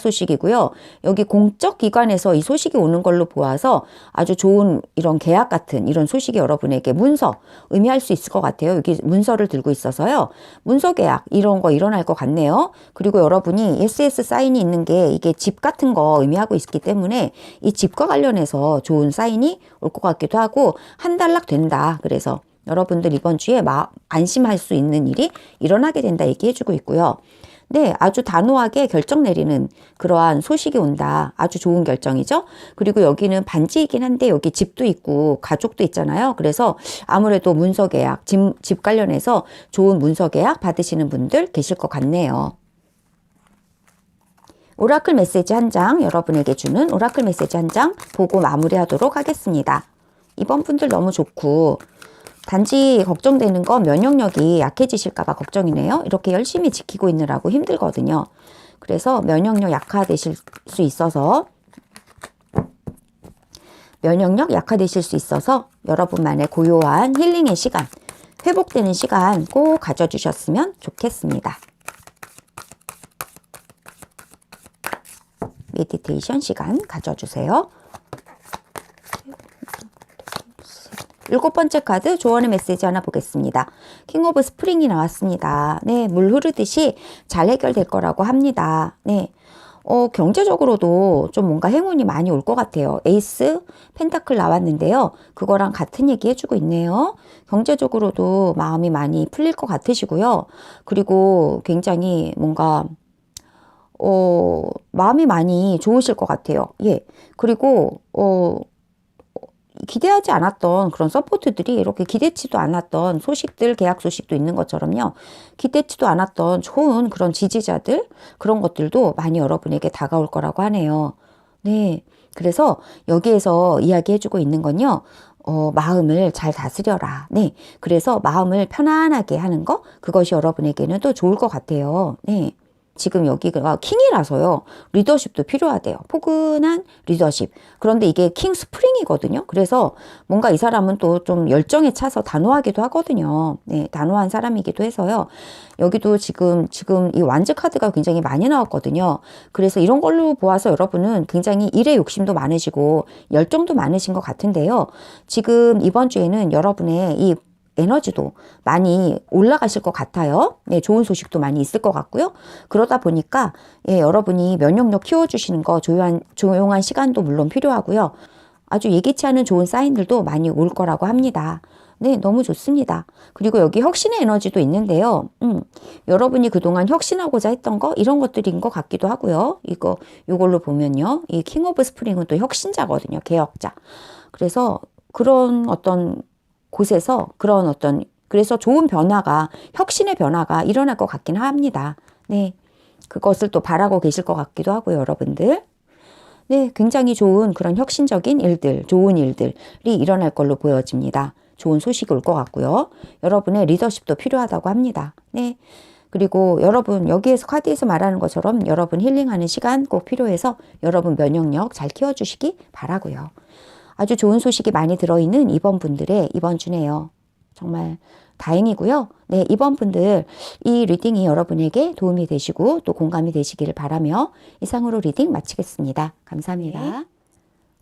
소식이고요. 여기 공적 기관에서 이 소식이 오는 걸로 보아서 아주 좋은 이런 계약 같은 이런 소식이 여러분에게 문서 의미할 수 있을 것 같아요. 여기 문서를 들고 있어서요. 문서 계약 이런 거 일어날 것 같네요. 그리고 여러분이 SS 사인이 있는 게 이게 집 같은 거 의미하고 있기 때문에 이 집과 관련해서 좋은 사인이 올 것 같기도 하고 한 단락 된다. 그래서 여러분들 이번 주에 안심할 수 있는 일이 일어나게 된다 얘기해주고 있고요. 네, 아주 단호하게 결정 내리는 그러한 소식이 온다. 아주 좋은 결정이죠. 그리고 여기는 반지이긴 한데 여기 집도 있고 가족도 있잖아요. 그래서 아무래도 문서 계약, 집 관련해서 좋은 문서 계약 받으시는 분들 계실 것 같네요. 오라클 메시지 한 장, 여러분에게 주는 오라클 메시지 한 장 보고 마무리하도록 하겠습니다. 이번 분들 너무 좋고 단지 걱정되는 건 면역력이 약해지실까봐 걱정이네요. 이렇게 열심히 지키고 있느라고 힘들거든요. 그래서 면역력 약화되실 수 있어서 여러분만의 고요한 힐링의 시간, 회복되는 시간 꼭 가져주셨으면 좋겠습니다. 메디테이션 시간 가져주세요. 7번째 카드 조언의 메시지 하나 보겠습니다. 킹 오브 스프링이 나왔습니다. 네, 물 흐르듯이 잘 해결될 거라고 합니다. 네. 경제적으로도 좀 뭔가 행운이 많이 올 것 같아요. 에이스 펜타클 나왔는데요. 그거랑 같은 얘기 해주고 있네요. 경제적으로도 마음이 많이 풀릴 것 같으시고요. 그리고 굉장히 뭔가 마음이 많이 좋으실 것 같아요. 예. 그리고 기대하지 않았던 그런 서포트들이 이렇게 기대치도 않았던 소식들, 계약 소식도 있는 것처럼요. 기대치도 않았던 좋은 그런 지지자들, 그런 것들도 많이 여러분에게 다가올 거라고 하네요. 네. 그래서 여기에서 이야기해주고 있는 건요. 마음을 잘 다스려라. 네. 그래서 마음을 편안하게 하는 거, 그것이 여러분에게는 또 좋을 것 같아요. 네. 지금 여기가 킹이라서요. 리더십도 필요하대요. 포근한 리더십. 그런데 이게 킹 스프링이거든요. 그래서 뭔가 이 사람은 또 좀 열정에 차서 단호하기도 하거든요. 네, 단호한 사람이기도 해서요. 여기도 지금 이 완즈 카드가 굉장히 많이 나왔거든요. 그래서 이런 걸로 보아서 여러분은 굉장히 일에 욕심도 많으시고 열정도 많으신 것 같은데요. 지금 이번 주에는 여러분의 이 에너지도 많이 올라가실 것 같아요. 네, 좋은 소식도 많이 있을 것 같고요. 그러다 보니까 여러분이 면역력 키워주시는 거 조용한 시간도 물론 필요하고요. 아주 예기치 않은 좋은 사인들도 많이 올 거라고 합니다. 네, 너무 좋습니다. 그리고 여기 혁신의 에너지도 있는데요. 여러분이 그동안 혁신하고자 했던 거 이런 것들인 것 같기도 하고요. 이걸로 보면요. 이 킹 오브 스프링은 또 혁신자거든요. 개혁자. 그래서 그런 어떤 곳에서 그래서 좋은 변화가, 혁신의 변화가 일어날 것 같긴 합니다. 네. 그것을 또 바라고 계실 것 같기도 하고요, 여러분들. 네. 굉장히 좋은 그런 혁신적인 일들, 좋은 일들이 일어날 걸로 보여집니다. 좋은 소식이 올 것 같고요. 여러분의 리더십도 필요하다고 합니다. 네. 그리고 여러분, 여기에서 카드에서 말하는 것처럼 여러분 힐링하는 시간 꼭 필요해서 여러분 면역력 잘 키워주시기 바라고요. 아주 좋은 소식이 많이 들어있는 이번 분들의 이번 주네요. 정말 다행이고요. 네, 이번 분들 이 리딩이 여러분에게 도움이 되시고 또 공감이 되시기를 바라며 이상으로 리딩 마치겠습니다. 감사합니다. 네.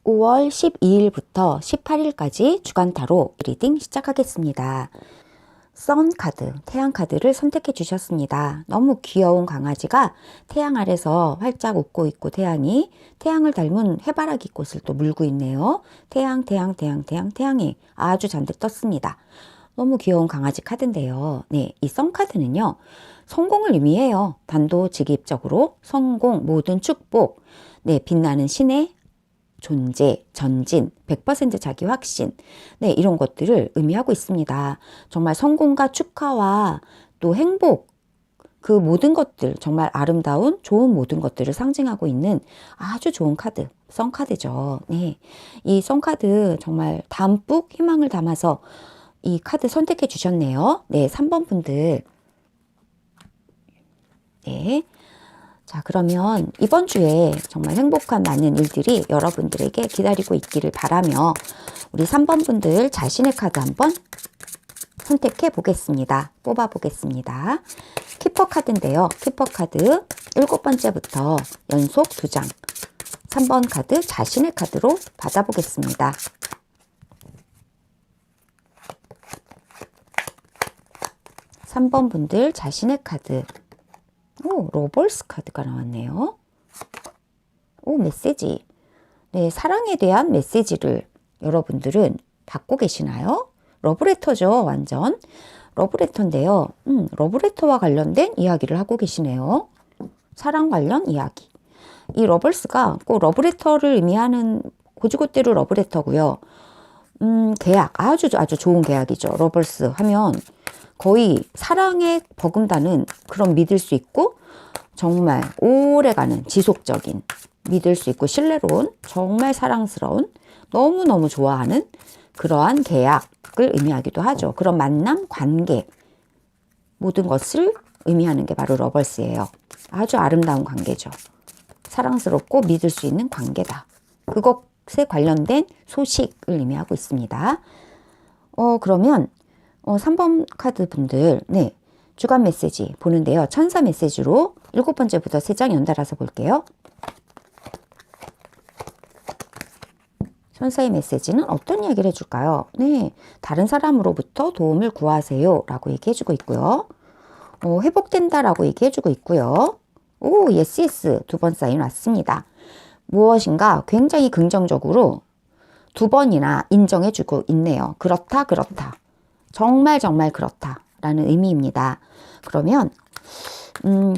5월 12일부터 18일까지 주간 타로 리딩 시작하겠습니다. 선 카드, 태양 카드를 선택해 주셨습니다. 너무 귀여운 강아지가 태양 아래서 활짝 웃고 있고 태양을 닮은 해바라기 꽃을 또 물고 있네요. 태양이 아주 잔뜩 떴습니다. 너무 귀여운 강아지 카드인데요. 네, 이 선 카드는요. 성공을 의미해요. 단도직입적으로 성공, 모든 축복, 네, 빛나는 신의 존재, 전진, 100% 자기 확신, 네, 이런 것들을 의미하고 있습니다. 정말 성공과 축하와 또 행복, 그 모든 것들, 정말 아름다운 좋은 모든 것들을 상징하고 있는 아주 좋은 카드, 선카드죠. 네, 이 선카드 정말 담뿍 희망을 담아서 이 카드 선택해 주셨네요. 네, 3번 분들. 네. 자, 그러면 이번 주에 정말 행복한 많은 일들이 여러분들에게 기다리고 있기를 바라며 우리 3번 분들 자신의 카드 한번 선택해 보겠습니다. 뽑아 보겠습니다. 키퍼 카드인데요. 키퍼 카드 7번째부터 연속 2장. 3번 카드 자신의 카드로 받아보겠습니다. 삼 번 분들 자신의 카드. 오, 로벌스 카드가 나왔네요. 오, 메시지. 네, 사랑에 대한 메시지를 여러분들은 받고 계시나요? 러브레터죠, 완전. 러브레터인데요. 러브레터와 관련된 이야기를 하고 계시네요. 사랑 관련 이야기. 이 러벌스가 꼭 러브레터를 의미하는 고지고대로 러브레터고요. 계약, 아주 좋은 계약이죠. 러벌스 하면 거의 사랑에 버금다는 그런 믿을 수 있고 정말 오래가는 지속적인 믿을 수 있고 신뢰로운 정말 사랑스러운 너무너무 좋아하는 그러한 계약을 의미하기도 하죠. 그런 만남, 관계, 모든 것을 의미하는 게 바로 러벌스예요. 아주 아름다운 관계죠. 사랑스럽고 믿을 수 있는 관계다. 그것에 관련된 소식을 의미하고 있습니다. 그러면 3번 카드 분들, 네, 주간 메시지 보는데요. 천사 메시지로 7번째부터 3장 연달아서 볼게요. 천사의 메시지는 어떤 이야기를 해줄까요? 네, 다른 사람으로부터 도움을 구하세요 라고 얘기해주고 있고요. 회복된다 라고 얘기해주고 있고요. 오, 예스 예스 2번 사인 왔습니다. 무엇인가 굉장히 긍정적으로 2번이나 인정해주고 있네요. 그렇다 그렇다. 정말 정말 그렇다 라는 의미입니다. 그러면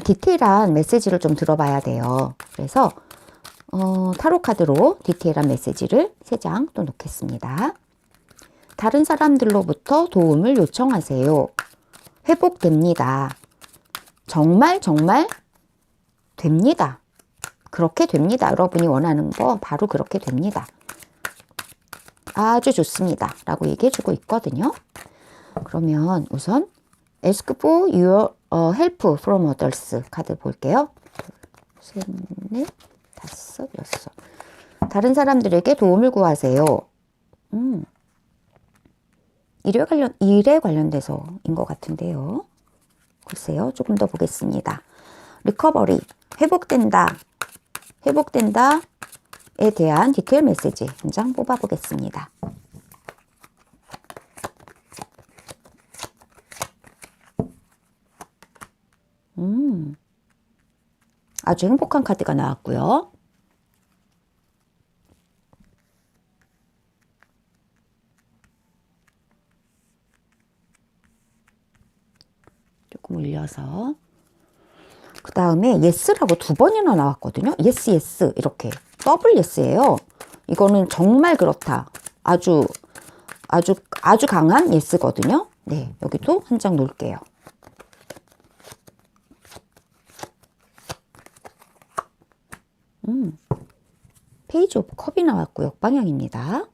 디테일한 메시지를 좀 들어봐야 돼요. 그래서 타로 카드로 디테일한 메시지를 3장 또 놓겠습니다. 다른 사람들로부터 도움을 요청하세요. 회복됩니다. 정말 정말 됩니다. 그렇게 됩니다. 여러분이 원하는 거 바로 그렇게 됩니다. 아주 좋습니다. 라고 얘기해주고 있거든요. 그러면 우선 Ask for your help from others 카드 볼게요. 셋, 넷, 다섯, 여섯. 다른 사람들에게 도움을 구하세요. 일에 관련돼서인 것 같은데요. 글쎄요. 조금 더 보겠습니다. 리커버리, 회복된다. 회복된다에 대한 디테일 메시지 한 장 뽑아보겠습니다. 아주 행복한 카드가 나왔고요. 조금 올려서 그 다음에 yes라고 2번이나 나왔거든요. yes, yes 이렇게 더블 yes예요. 이거는 정말 그렇다. 아주 강한 yes거든요. 네, 여기도 한 장 놓을게요. 페이지 오브 컵이 나왔고 역방향입니다.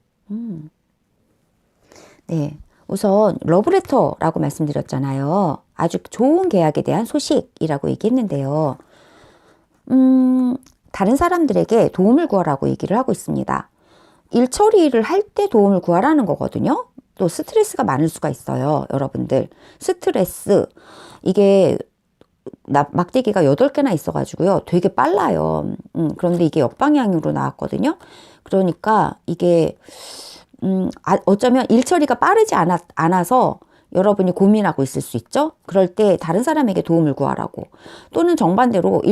네, 우선 러브레터라고 말씀드렸잖아요. 아주 좋은 계약에 대한 소식이라고 얘기했는데요. 다른 사람들에게 도움을 구하라고 얘기를 하고 있습니다. 일 처리를 할 때 도움을 구하라는 거거든요. 또 스트레스가 많을 수가 있어요. 여러분들 스트레스 이게 막대기가 8개나 있어가지고요. 되게 빨라요. 그런데 이게 역방향으로 나왔거든요. 그러니까 이게 어쩌면 일 처리가 빠르지 않아서 여러분이 고민하고 있을 수 있죠. 그럴 때 다른 사람에게 도움을 구하라고. 또는 정반대로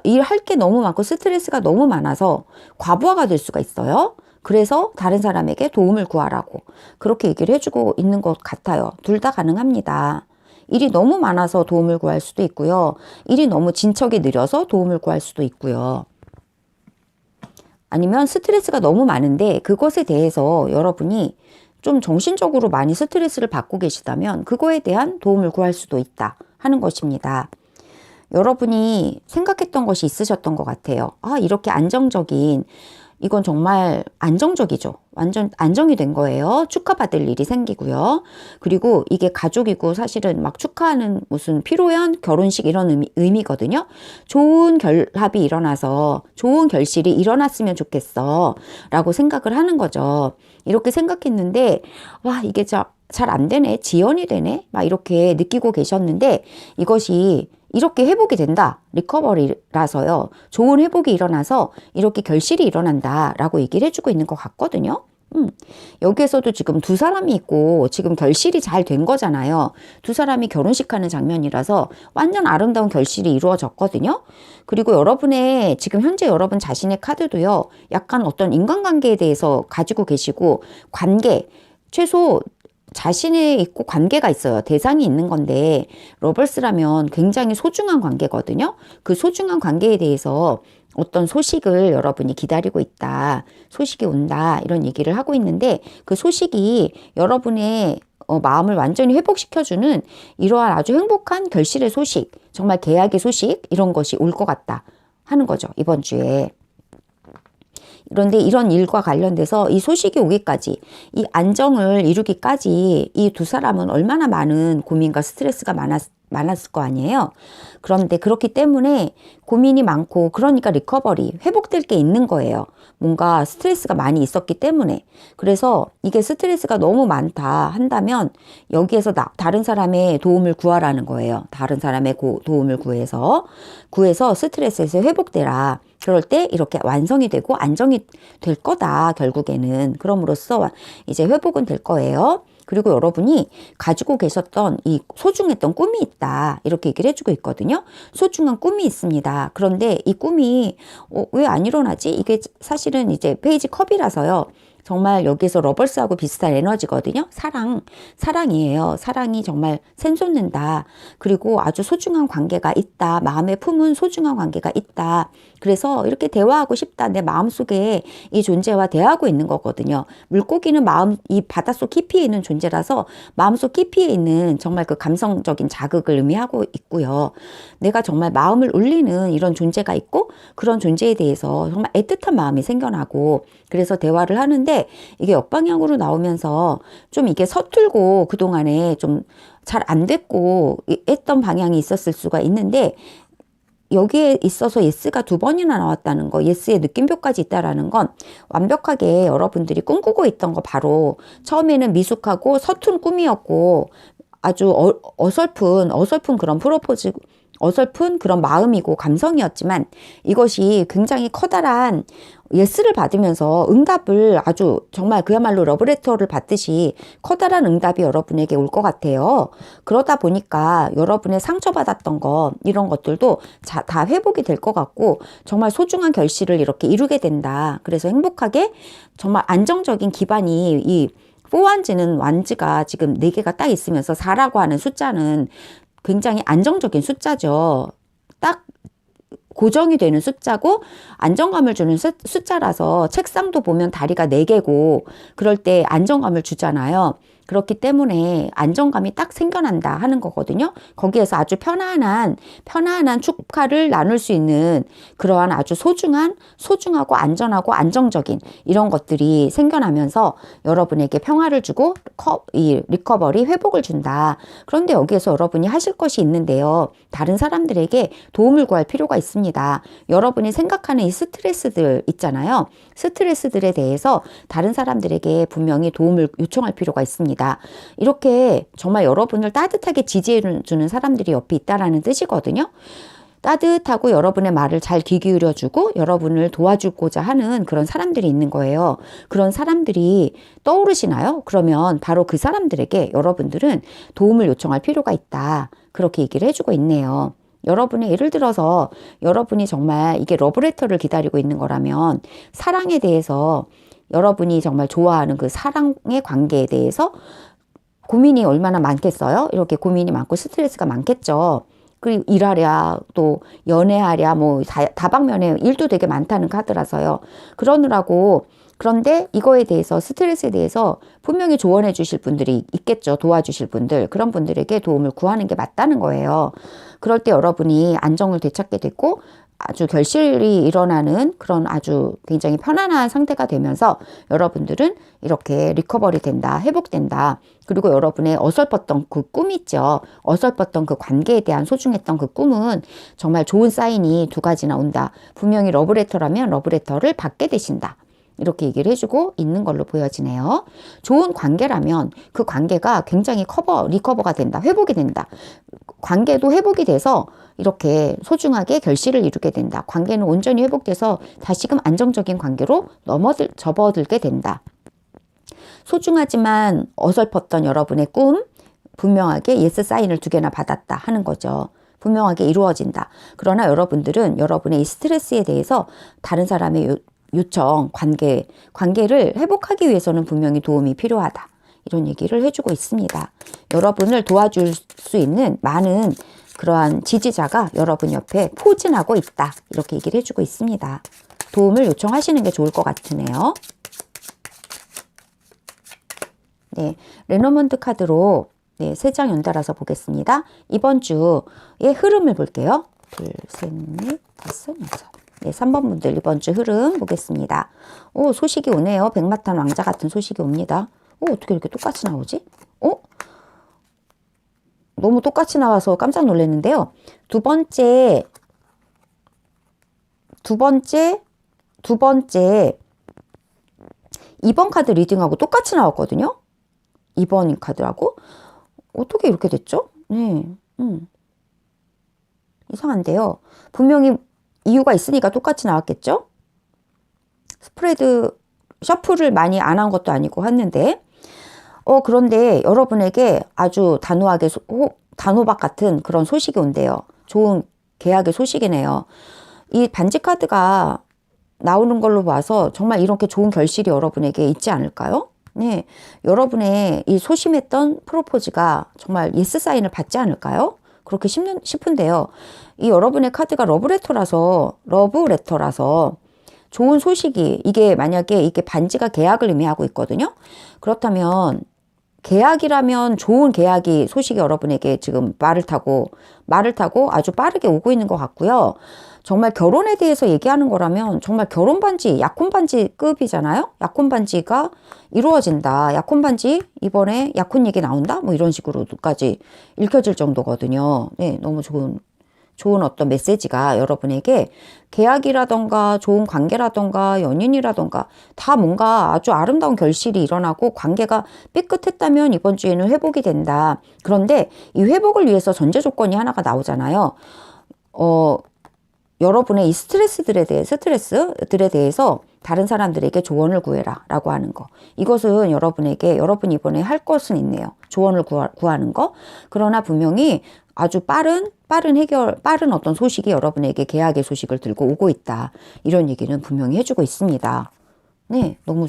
일할 게 너무 많고 스트레스가 너무 많아서 과부하가 될 수가 있어요. 그래서 다른 사람에게 도움을 구하라고 그렇게 얘기를 해주고 있는 것 같아요. 둘 다 가능합니다. 일이 너무 많아서 도움을 구할 수도 있고요. 일이 너무 진척이 느려서 도움을 구할 수도 있고요. 아니면 스트레스가 너무 많은데 그것에 대해서 여러분이 좀 정신적으로 많이 스트레스를 받고 계시다면 그거에 대한 도움을 구할 수도 있다 하는 것입니다. 여러분이 생각했던 것이 있으셨던 것 같아요. 이렇게 안정적인 이건 정말 안정적이죠. 완전 안정이 된 거예요. 축하받을 일이 생기고요. 그리고 이게 가족이고 사실은 막 축하하는 무슨 피로연 결혼식 이런 의미거든요. 좋은 결합이 일어나서 좋은 결실이 일어났으면 좋겠어 라고 생각을 하는 거죠. 이렇게 생각했는데 와 이게 잘 안 되네. 지연이 되네. 막 이렇게 느끼고 계셨는데 이것이 이렇게 회복이 된다. 리커버리라서요. 좋은 회복이 일어나서 이렇게 결실이 일어난다 라고 얘기를 해주고 있는 것 같거든요. 여기에서도 지금 두 사람이 있고 지금 결실이 잘 된 거잖아요. 두 사람이 결혼식 하는 장면이라서 완전 아름다운 결실이 이루어졌거든요. 그리고 여러분의 지금 현재 여러분 자신의 카드도요. 약간 어떤 인간관계에 대해서 가지고 계시고 관계, 최소 자신에 있고 관계가 있어요. 대상이 있는 건데 러벌스라면 굉장히 소중한 관계거든요. 그 소중한 관계에 대해서 어떤 소식을 여러분이 기다리고 있다. 소식이 온다. 이런 얘기를 하고 있는데 그 소식이 여러분의 마음을 완전히 회복시켜주는 이러한 아주 행복한 결실의 소식, 정말 계약의 소식 이런 것이 올 것 같다 하는 거죠. 이번 주에. 그런데 이런 일과 관련돼서 이 소식이 오기까지, 이 안정을 이루기까지 이 두 사람은 얼마나 많은 고민과 스트레스가 많았을 거 아니에요. 그런데 그렇기 때문에 고민이 많고, 그러니까 리커버리, 회복될 게 있는 거예요. 뭔가 스트레스가 많이 있었기 때문에. 그래서 이게 스트레스가 너무 많다 한다면 여기에서 다른 사람의 도움을 구하라는 거예요. 다른 사람의 도움을 구해서 스트레스에서 회복되라. 그럴 때 이렇게 완성이 되고 안정이 될 거다, 결국에는. 그럼으로써 이제 회복은 될 거예요. 그리고 여러분이 가지고 계셨던 이 소중했던 꿈이 있다, 이렇게 얘기를 해주고 있거든요. 소중한 꿈이 있습니다. 그런데 이 꿈이 왜 안 일어나지? 이게 사실은 이제 페이지 컵이라서요. 정말 여기에서 러벌스하고 비슷한 에너지거든요. 사랑이에요. 사랑이 정말 샘솟는다. 그리고 아주 소중한 관계가 있다. 마음에 품은 소중한 관계가 있다. 그래서 이렇게 대화하고 싶다. 내 마음속에 이 존재와 대화하고 있는 거거든요. 물고기는 이 바닷속 깊이에 있는 존재라서 마음속 깊이에 있는 정말 그 감성적인 자극을 의미하고 있고요. 내가 정말 마음을 울리는 이런 존재가 있고, 그런 존재에 대해서 정말 애틋한 마음이 생겨나고, 그래서 대화를 하는데 이게 역방향으로 나오면서 좀 이게 서툴고 그동안에 좀 잘 안 됐고 했던 방향이 있었을 수가 있는데, 여기에 있어서 예스가 2번이나 나왔다는 거, 예스의 느낌표까지 있다라는 건 완벽하게 여러분들이 꿈꾸고 있던 거, 바로 처음에는 미숙하고 서툰 꿈이었고 아주 어설픈 그런 프로포즈, 어설픈 그런 마음이고 감성이었지만, 이것이 굉장히 커다란 예스를 받으면서 응답을, 아주 정말 그야말로 러브레터를 받듯이 커다란 응답이 여러분에게 올 것 같아요. 그러다 보니까 여러분의 상처받았던 것, 이런 것들도 다 회복이 될 것 같고, 정말 소중한 결실을 이렇게 이루게 된다. 그래서 행복하게 정말 안정적인 기반이, 이 4완즈는 완즈가 지금 4개가 딱 있으면서 4라고 하는 숫자는 굉장히 안정적인 숫자죠. 딱 고정이 되는 숫자고 안정감을 주는 숫자라서, 책상도 보면 다리가 4개고 그럴 때 안정감을 주잖아요. 그렇기 때문에 안정감이 딱 생겨난다 하는 거거든요. 거기에서 아주 편안한 축하를 나눌 수 있는 그러한 아주 소중하고 안전하고 안정적인 이런 것들이 생겨나면서 여러분에게 평화를 주고 이 리커버리, 회복을 준다. 그런데 여기에서 여러분이 하실 것이 있는데요. 다른 사람들에게 도움을 구할 필요가 있습니다. 여러분이 생각하는 이 스트레스들 있잖아요. 스트레스들에 대해서 다른 사람들에게 분명히 도움을 요청할 필요가 있습니다. 이렇게 정말 여러분을 따뜻하게 지지해주는 사람들이 옆에 있다라는 뜻이거든요. 따뜻하고 여러분의 말을 잘 귀 기울여주고 여러분을 도와주고자 하는 그런 사람들이 있는 거예요. 그런 사람들이 떠오르시나요? 그러면 바로 그 사람들에게 여러분들은 도움을 요청할 필요가 있다. 그렇게 얘기를 해주고 있네요. 여러분의, 예를 들어서 여러분이 정말 이게 러브레터를 기다리고 있는 거라면, 사랑에 대해서 여러분이 정말 좋아하는 그 사랑의 관계에 대해서 고민이 얼마나 많겠어요? 이렇게 고민이 많고 스트레스가 많겠죠. 그리고 일하랴, 또 연애하랴, 뭐 다방면에 일도 되게 많다는 카드라서요. 그러느라고, 그런데 이거에 대해서, 스트레스에 대해서 분명히 조언해 주실 분들이 있겠죠. 도와주실 분들. 그런 분들에게 도움을 구하는 게 맞다는 거예요. 그럴 때 여러분이 안정을 되찾게 됐고 아주 결실이 일어나는 그런 아주 굉장히 편안한 상태가 되면서 여러분들은 이렇게 리커버리 된다, 회복된다. 그리고 여러분의 어설펐던 그 꿈 있죠. 어설펐던 그 관계에 대한 소중했던 그 꿈은 정말 좋은 사인이 2가지나 온다. 분명히 러브레터라면 러브레터를 받게 되신다. 이렇게 얘기를 해주고 있는 걸로 보여지네요. 좋은 관계라면 그 관계가 굉장히 리커버가 된다. 회복이 된다. 관계도 회복이 돼서 이렇게 소중하게 결실을 이루게 된다. 관계는 온전히 회복돼서 다시금 안정적인 관계로 접어들게 된다. 소중하지만 어설펐던 여러분의 꿈, 분명하게 예스 사인을 2개나 받았다 하는 거죠. 분명하게 이루어진다. 그러나 여러분들은 여러분의 이 스트레스에 대해서 다른 사람의 요청, 관계를 회복하기 위해서는 분명히 도움이 필요하다. 이런 얘기를 해주고 있습니다. 여러분을 도와줄 수 있는 많은 그러한 지지자가 여러분 옆에 포진하고 있다. 이렇게 얘기를 해주고 있습니다. 도움을 요청하시는 게 좋을 것 같으네요. 네, 레노먼드 카드로 3장 연달아서 보겠습니다. 이번 주의 흐름을 볼게요. 2, 3, 4, 5, 6. 네, 3번 분들 이번 주 흐름 보겠습니다. 오, 소식이 오네요. 백마탄 왕자 같은 소식이 옵니다. 오, 어떻게 이렇게 똑같이 나오지? 너무 똑같이 나와서 깜짝 놀랐는데요. 두 번째 2번 카드 리딩하고 똑같이 나왔거든요. 2번 카드하고. 어떻게 이렇게 됐죠? 네, 이상한데요. 분명히 이유가 있으니까 똑같이 나왔겠죠? 스프레드, 셔플을 많이 안 한 것도 아니고 했는데, 그런데 여러분에게 아주 단호하게, 단호박 같은 그런 소식이 온대요. 좋은 계약의 소식이네요. 이 반지 카드가 나오는 걸로 봐서 정말 이렇게 좋은 결실이 여러분에게 있지 않을까요? 네. 여러분의 이 소심했던 프로포즈가 정말 예스 사인을 받지 않을까요? 그렇게 싶은데요. 이 여러분의 카드가 러브레터라서 좋은 소식이, 이게 만약에 이게 반지가 계약을 의미하고 있거든요. 그렇다면 계약이라면 좋은 계약이 소식이 여러분에게 지금 말을 타고 아주 빠르게 오고 있는 것 같고요. 정말 결혼에 대해서 얘기하는 거라면 정말 결혼 반지, 약혼 반지급이잖아요. 약혼 반지가 이루어진다. 약혼 반지 이번에 약혼 얘기 나온다. 뭐 이런 식으로까지 읽혀질 정도거든요. 네, 너무 좋은 어떤 메시지가 여러분에게 계약이라던가 좋은 관계라던가 연인이라던가 다 뭔가 아주 아름다운 결실이 일어나고 관계가 삐끗했다면 이번 주에는 회복이 된다. 그런데 이 회복을 위해서 전제 조건이 하나가 나오잖아요. 여러분의 이 스트레스들에 대해서 다른 사람들에게 조언을 구해라 라고 하는 거. 이것은 여러분 이번에 할 것은 있네요. 조언을 구하는 거. 그러나 분명히 아주 빠른 어떤 소식이 여러분에게 계약의 소식을 들고 오고 있다. 이런 얘기는 분명히 해주고 있습니다. 네, 너무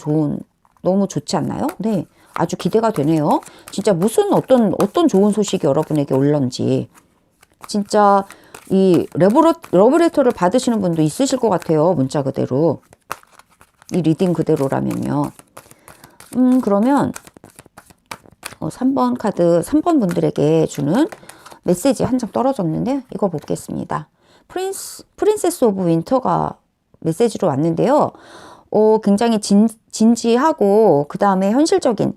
좋지 않나요? 네, 아주 기대가 되네요. 진짜 무슨 어떤 좋은 소식이 여러분에게 올런지. 진짜 이 러브레터를 받으시는 분도 있으실 것 같아요. 문자 그대로. 이 리딩 그대로라면요. 그러면 3번 카드, 3번 분들에게 주는 메시지 한 장 떨어졌는데 이거 보겠습니다. 프린세스 오브 윈터가 메시지로 왔는데요. 굉장히 진지하고 그 다음에 현실적인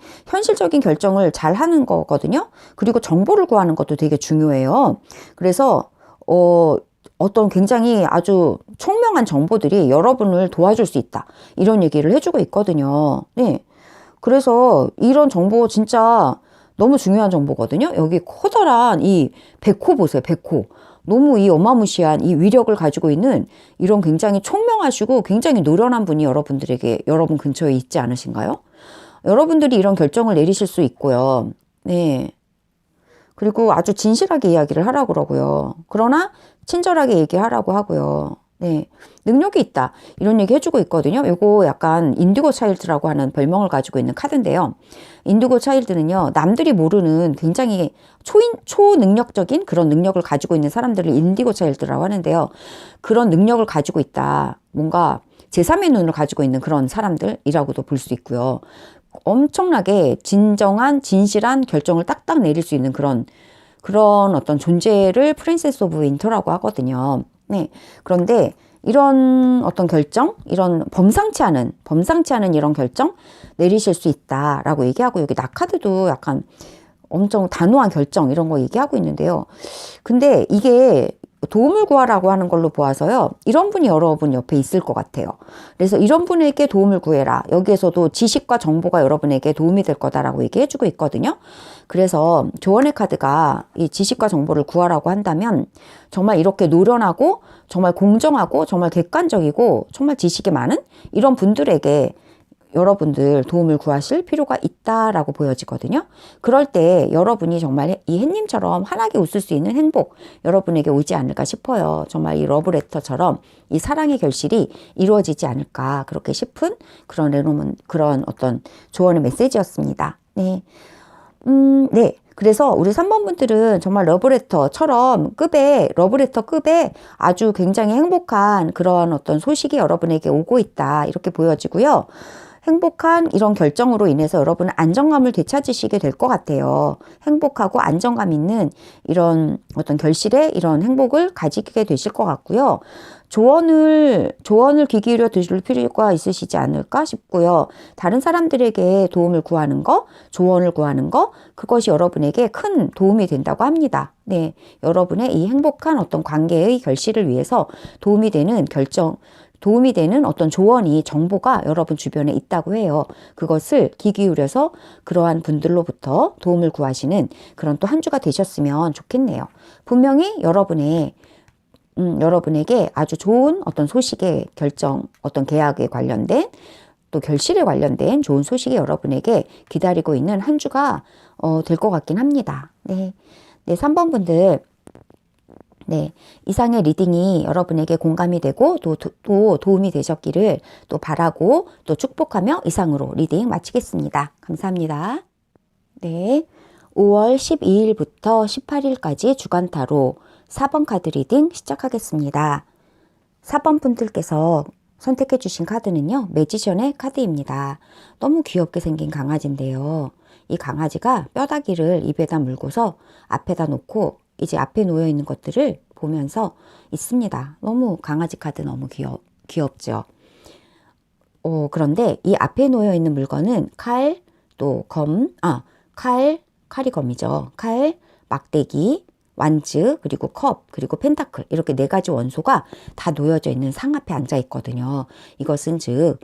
결정을 잘 하는 거거든요. 그리고 정보를 구하는 것도 되게 중요해요. 그래서 어떤 굉장히 아주 총명한 정보들이 여러분을 도와줄 수 있다. 이런 얘기를 해주고 있거든요. 네. 그래서 이런 정보 진짜 너무 중요한 정보거든요. 여기 커다란 이 백호 보세요. 백호. 너무 이 어마무시한 이 위력을 가지고 있는 이런 굉장히 총명하시고 굉장히 노련한 분이 여러분 근처에 있지 않으신가요? 여러분들이 이런 결정을 내리실 수 있고요. 네. 그리고 아주 진실하게 이야기를 하라고 그러고요. 그러나 친절하게 얘기하라고 하고요. 네, 능력이 있다. 이런 얘기 해주고 있거든요. 요거 약간 인디고 차일드라고 하는 별명을 가지고 있는 카드인데요. 인디고 차일드는요, 남들이 모르는 굉장히 초능력적인 그런 능력을 가지고 있는 사람들을 인디고 차일드라고 하는데요. 그런 능력을 가지고 있다. 뭔가 제3의 눈을 가지고 있는 그런 사람들이라고도 볼 수 있고요. 엄청나게 진실한 결정을 딱딱 내릴 수 있는 그런 어떤 존재를 프린세스 오브 윈터라고 하거든요. 네. 그런데 이런 어떤 결정, 이런 범상치 않은 이런 결정 내리실 수 있다라고 얘기하고, 여기 나카드도 약간 엄청 단호한 결정 이런 거 얘기하고 있는데요. 근데 이게 도움을 구하라고 하는 걸로 보아서요. 이런 분이 여러분 옆에 있을 것 같아요. 그래서 이런 분에게 도움을 구해라. 여기에서도 지식과 정보가 여러분에게 도움이 될 거다라고 얘기해주고 있거든요. 그래서 조언의 카드가 이 지식과 정보를 구하라고 한다면 정말 이렇게 노련하고 정말 공정하고 정말 객관적이고 정말 지식이 많은 이런 분들에게 여러분들 도움을 구하실 필요가 있다라고 보여지거든요. 그럴 때 여러분이 정말 이 햇님처럼 환하게 웃을 수 있는 행복 여러분에게 오지 않을까 싶어요. 정말 이 러브레터처럼 이 사랑의 결실이 이루어지지 않을까 그렇게 싶은 그런 어떤 조언의 메시지였습니다. 네. 네. 그래서 우리 3번 분들은 정말 러브레터 급의 아주 굉장히 행복한 그런 어떤 소식이 여러분에게 오고 있다. 이렇게 보여지고요. 행복한 이런 결정으로 인해서 여러분은 안정감을 되찾으시게 될 것 같아요. 행복하고 안정감 있는 이런 어떤 결실에 이런 행복을 가지게 되실 것 같고요. 조언을 귀 기울여 드실 필요가 있으시지 않을까 싶고요. 다른 사람들에게 도움을 구하는 거, 조언을 구하는 거, 그것이 여러분에게 큰 도움이 된다고 합니다. 네, 여러분의 이 행복한 어떤 관계의 결실을 위해서 도움이 되는 어떤 조언이, 정보가 여러분 주변에 있다고 해요. 그것을 귀 기울여서 그러한 분들로부터 도움을 구하시는 그런 또 한 주가 되셨으면 좋겠네요. 분명히 여러분에게 아주 좋은 어떤 소식의 결정, 어떤 계약에 관련된 또 결실에 관련된 좋은 소식이 여러분에게 기다리고 있는 한 주가 될 것 같긴 합니다. 네, 3번 분들, 네, 이상의 리딩이 여러분에게 공감이 되고 또 도움이 되셨기를 또 바라고 또 축복하며 이상으로 리딩 마치겠습니다. 감사합니다. 네, 5월 12일부터 18일까지 주간 타로 4번 카드 리딩 시작하겠습니다. 4번 분들께서 선택해 주신 카드는요, 매지션의 카드입니다. 너무 귀엽게 생긴 강아지인데요. 이 강아지가 뼈다귀를 입에다 물고서 앞에다 놓고 이제 앞에 놓여 있는 것들을 보면서 있습니다. 너무 강아지 카드 너무 귀엽죠. 그런데 이 앞에 놓여 있는 물건은 칼, 또 칼이 검이죠. 칼, 막대기, 완즈, 그리고 컵, 그리고 펜타클, 이렇게 4가지 원소가 다 놓여져 있는 상 앞에 앉아 있거든요. 이것은 즉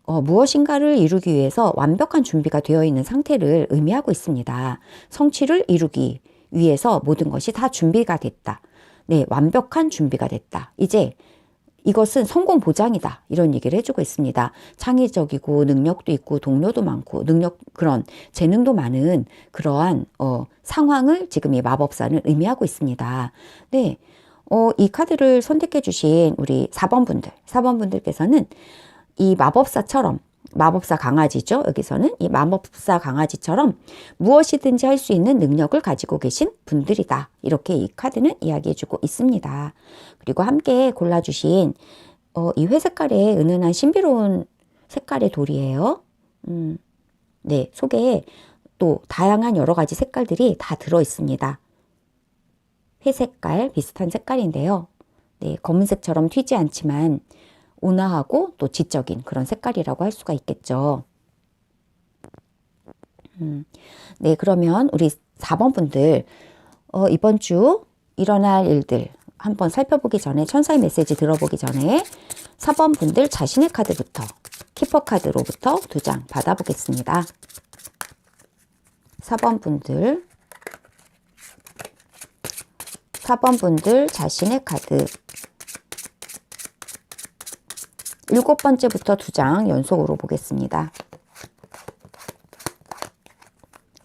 무엇인가를 이루기 위해서 완벽한 준비가 되어 있는 상태를 의미하고 있습니다. 성취를 이루기 위해서 모든 것이 다 준비가 됐다. 네, 완벽한 준비가 됐다. 이제 이것은 성공 보장이다. 이런 얘기를 해주고 있습니다. 창의적이고 능력도 있고 동료도 많고 그런 재능도 많은 그러한 상황을 지금 이 마법사는 의미하고 있습니다. 네, 이 카드를 선택해 주신 우리 4번 분들께서는 이 마법사 강아지죠. 여기서는 이 마법사 강아지처럼 무엇이든지 할 수 있는 능력을 가지고 계신 분들이다. 이렇게 이 카드는 이야기해주고 있습니다. 그리고 함께 골라주신 이 회색깔의 은은한 신비로운 색깔의 돌이에요. 네, 속에 또 다양한 여러 가지 색깔들이 다 들어있습니다. 회색깔 비슷한 색깔인데요. 네, 검은색처럼 튀지 않지만 온화하고 또 지적인 그런 색깔이라고 할 수가 있겠죠. 네, 그러면 우리 4번 분들 이번 주 일어날 일들 한번 살펴보기 전에, 천사의 메시지 들어보기 전에 4번 분들 자신의 카드부터, 키퍼 카드로부터 2장 받아보겠습니다. 4번 분들 자신의 카드 7번째부터 2장 연속으로 보겠습니다.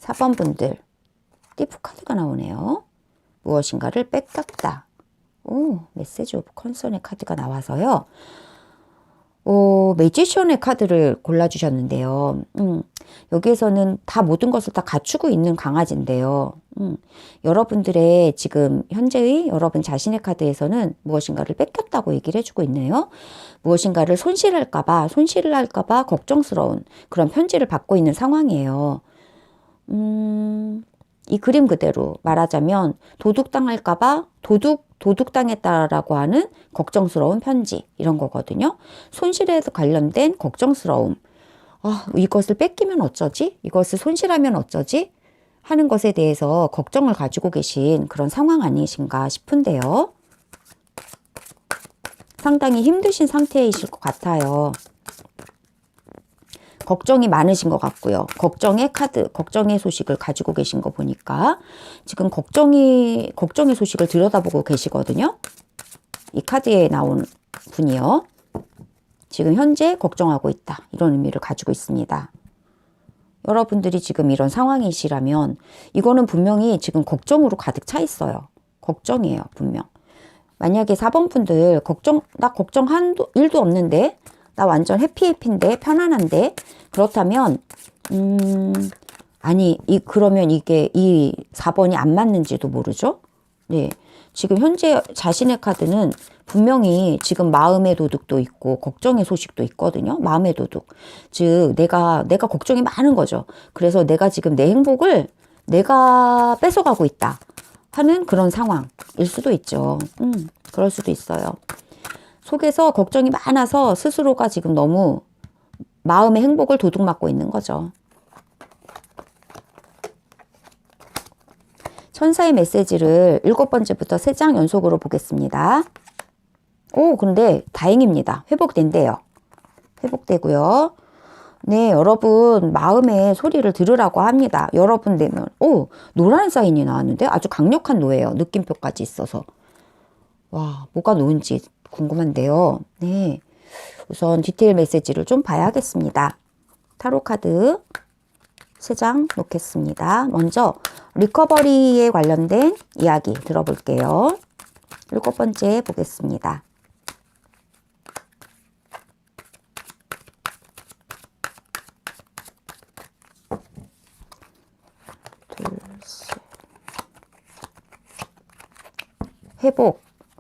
4번 분들 띠프 카드가 나오네요. 무엇인가를 뺏겼다. 오, 메시지 오브 컨선의 카드가 나와서요. 매지션의 카드를 골라주셨는데요. 여기에서는 다 모든 것을 다 갖추고 있는 강아지인데요. 여러분들의 지금 현재의 여러분 자신의 카드에서는 무엇인가를 뺏겼다고 얘기를 해주고 있네요. 무엇인가를 손실을 할까봐 걱정스러운 그런 편지를 받고 있는 상황이에요. 이 그림 그대로 말하자면 도둑당했다라고 하는 걱정스러운 편지, 이런 거거든요. 손실에 관련된 걱정스러움. 이것을 뺏기면 어쩌지? 이것을 손실하면 어쩌지? 하는 것에 대해서 걱정을 가지고 계신 그런 상황 아니신가 싶은데요. 상당히 힘드신 상태이실 것 같아요. 걱정이 많으신 것 같고요. 걱정의 소식을 가지고 계신 거 보니까 지금 걱정의 소식을 들여다보고 계시거든요. 이 카드에 나온 분이요. 지금 현재 걱정하고 있다. 이런 의미를 가지고 있습니다. 여러분들이 지금 이런 상황이시라면 이거는 분명히 지금 걱정으로 가득 차 있어요. 걱정이에요, 분명. 만약에 4번 분들 나 걱정한 일도 없는데, 나 완전 해피인데, 편안한데, 그렇다면 그러면 이게 이 4번이 안 맞는지도 모르죠. 네, 지금 현재 자신의 카드는 분명히 지금 마음의 도둑도 있고 걱정의 소식도 있거든요. 마음의 도둑. 즉 내가 걱정이 많은 거죠. 그래서 내가 지금 내 행복을 내가 뺏어가고 있다 하는 그런 상황일 수도 있죠. 그럴 수도 있어요. 속에서 걱정이 많아서 스스로가 지금 너무 마음의 행복을 도둑맞고 있는 거죠. 천사의 메시지를 7번째부터 3장 연속으로 보겠습니다. 근데 다행입니다. 회복된대요. 회복되고요. 네, 여러분 마음의 소리를 들으라고 합니다. 여러분 되면 노란 사인이 나왔는데 아주 강력한 노예요. 느낌표까지 있어서. 와, 뭐가 노인지 궁금한데요. 네, 우선 디테일 메시지를 좀 봐야겠습니다. 타로 카드 3장 놓겠습니다. 먼저 리커버리에 관련된 이야기 들어볼게요. 7번째 보겠습니다.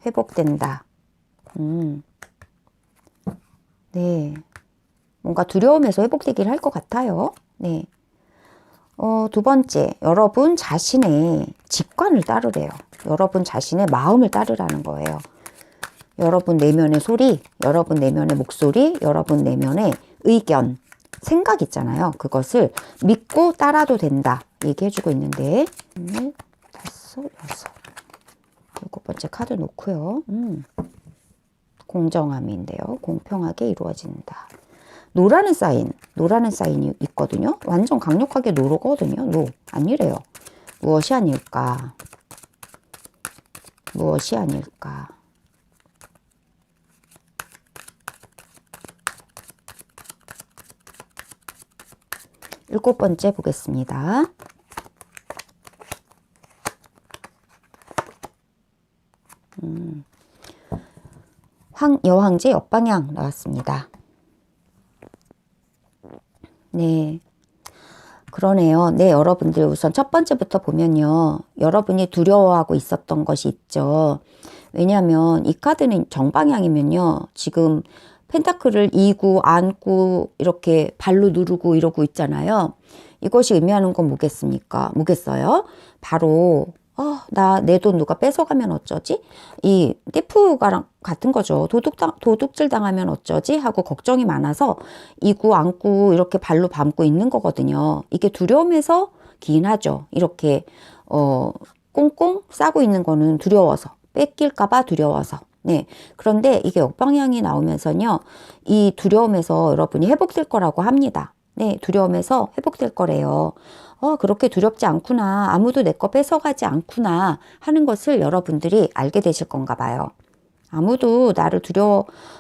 회복된다. 네. 뭔가 두려움에서 회복되기를 할 것 같아요. 네. 2번째, 여러분 자신의 직관을 따르래요. 여러분 자신의 마음을 따르라는 거예요. 여러분 내면의 소리, 여러분 내면의 목소리, 여러분 내면의 의견, 생각 있잖아요. 그것을 믿고 따라도 된다. 얘기해주고 있는데, 5, 6, 7번째 카드 놓고요. 공정함인데요. 공평하게 이루어진다. 노라는 사인이 있거든요. 완전 강력하게 노거든요. 아니래요. 무엇이 아닐까? 무엇이 아닐까? 일곱 번째 보겠습니다. 여왕제 역방향 나왔습니다. 네. 그러네요. 네, 여러분들 우선 첫 번째부터 보면요. 여러분이 두려워하고 있었던 것이 있죠. 왜냐하면 이 카드는 정방향이면요. 지금 펜타클을 이고 안고 이렇게 발로 누르고 이러고 있잖아요. 이것이 의미하는 건 뭐겠어요? 바로 내 돈 누가 뺏어가면 어쩌지? 이 띠프가랑 같은 거죠. 도둑질 당하면 어쩌지? 하고 걱정이 많아서 이고 안고 이렇게 발로 밟고 있는 거거든요. 이게 두려움에서 기인하죠. 이렇게 꽁꽁 싸고 있는 거는 두려워서, 뺏길까봐 두려워서. 네. 그런데 이게 역방향이 나오면서요. 이 두려움에서 여러분이 회복될 거라고 합니다. 네. 두려움에서 회복될 거래요. 그렇게 두렵지 않구나. 아무도 내 거 뺏어가지 않구나 하는 것을 여러분들이 알게 되실 건가 봐요. 아무도 나를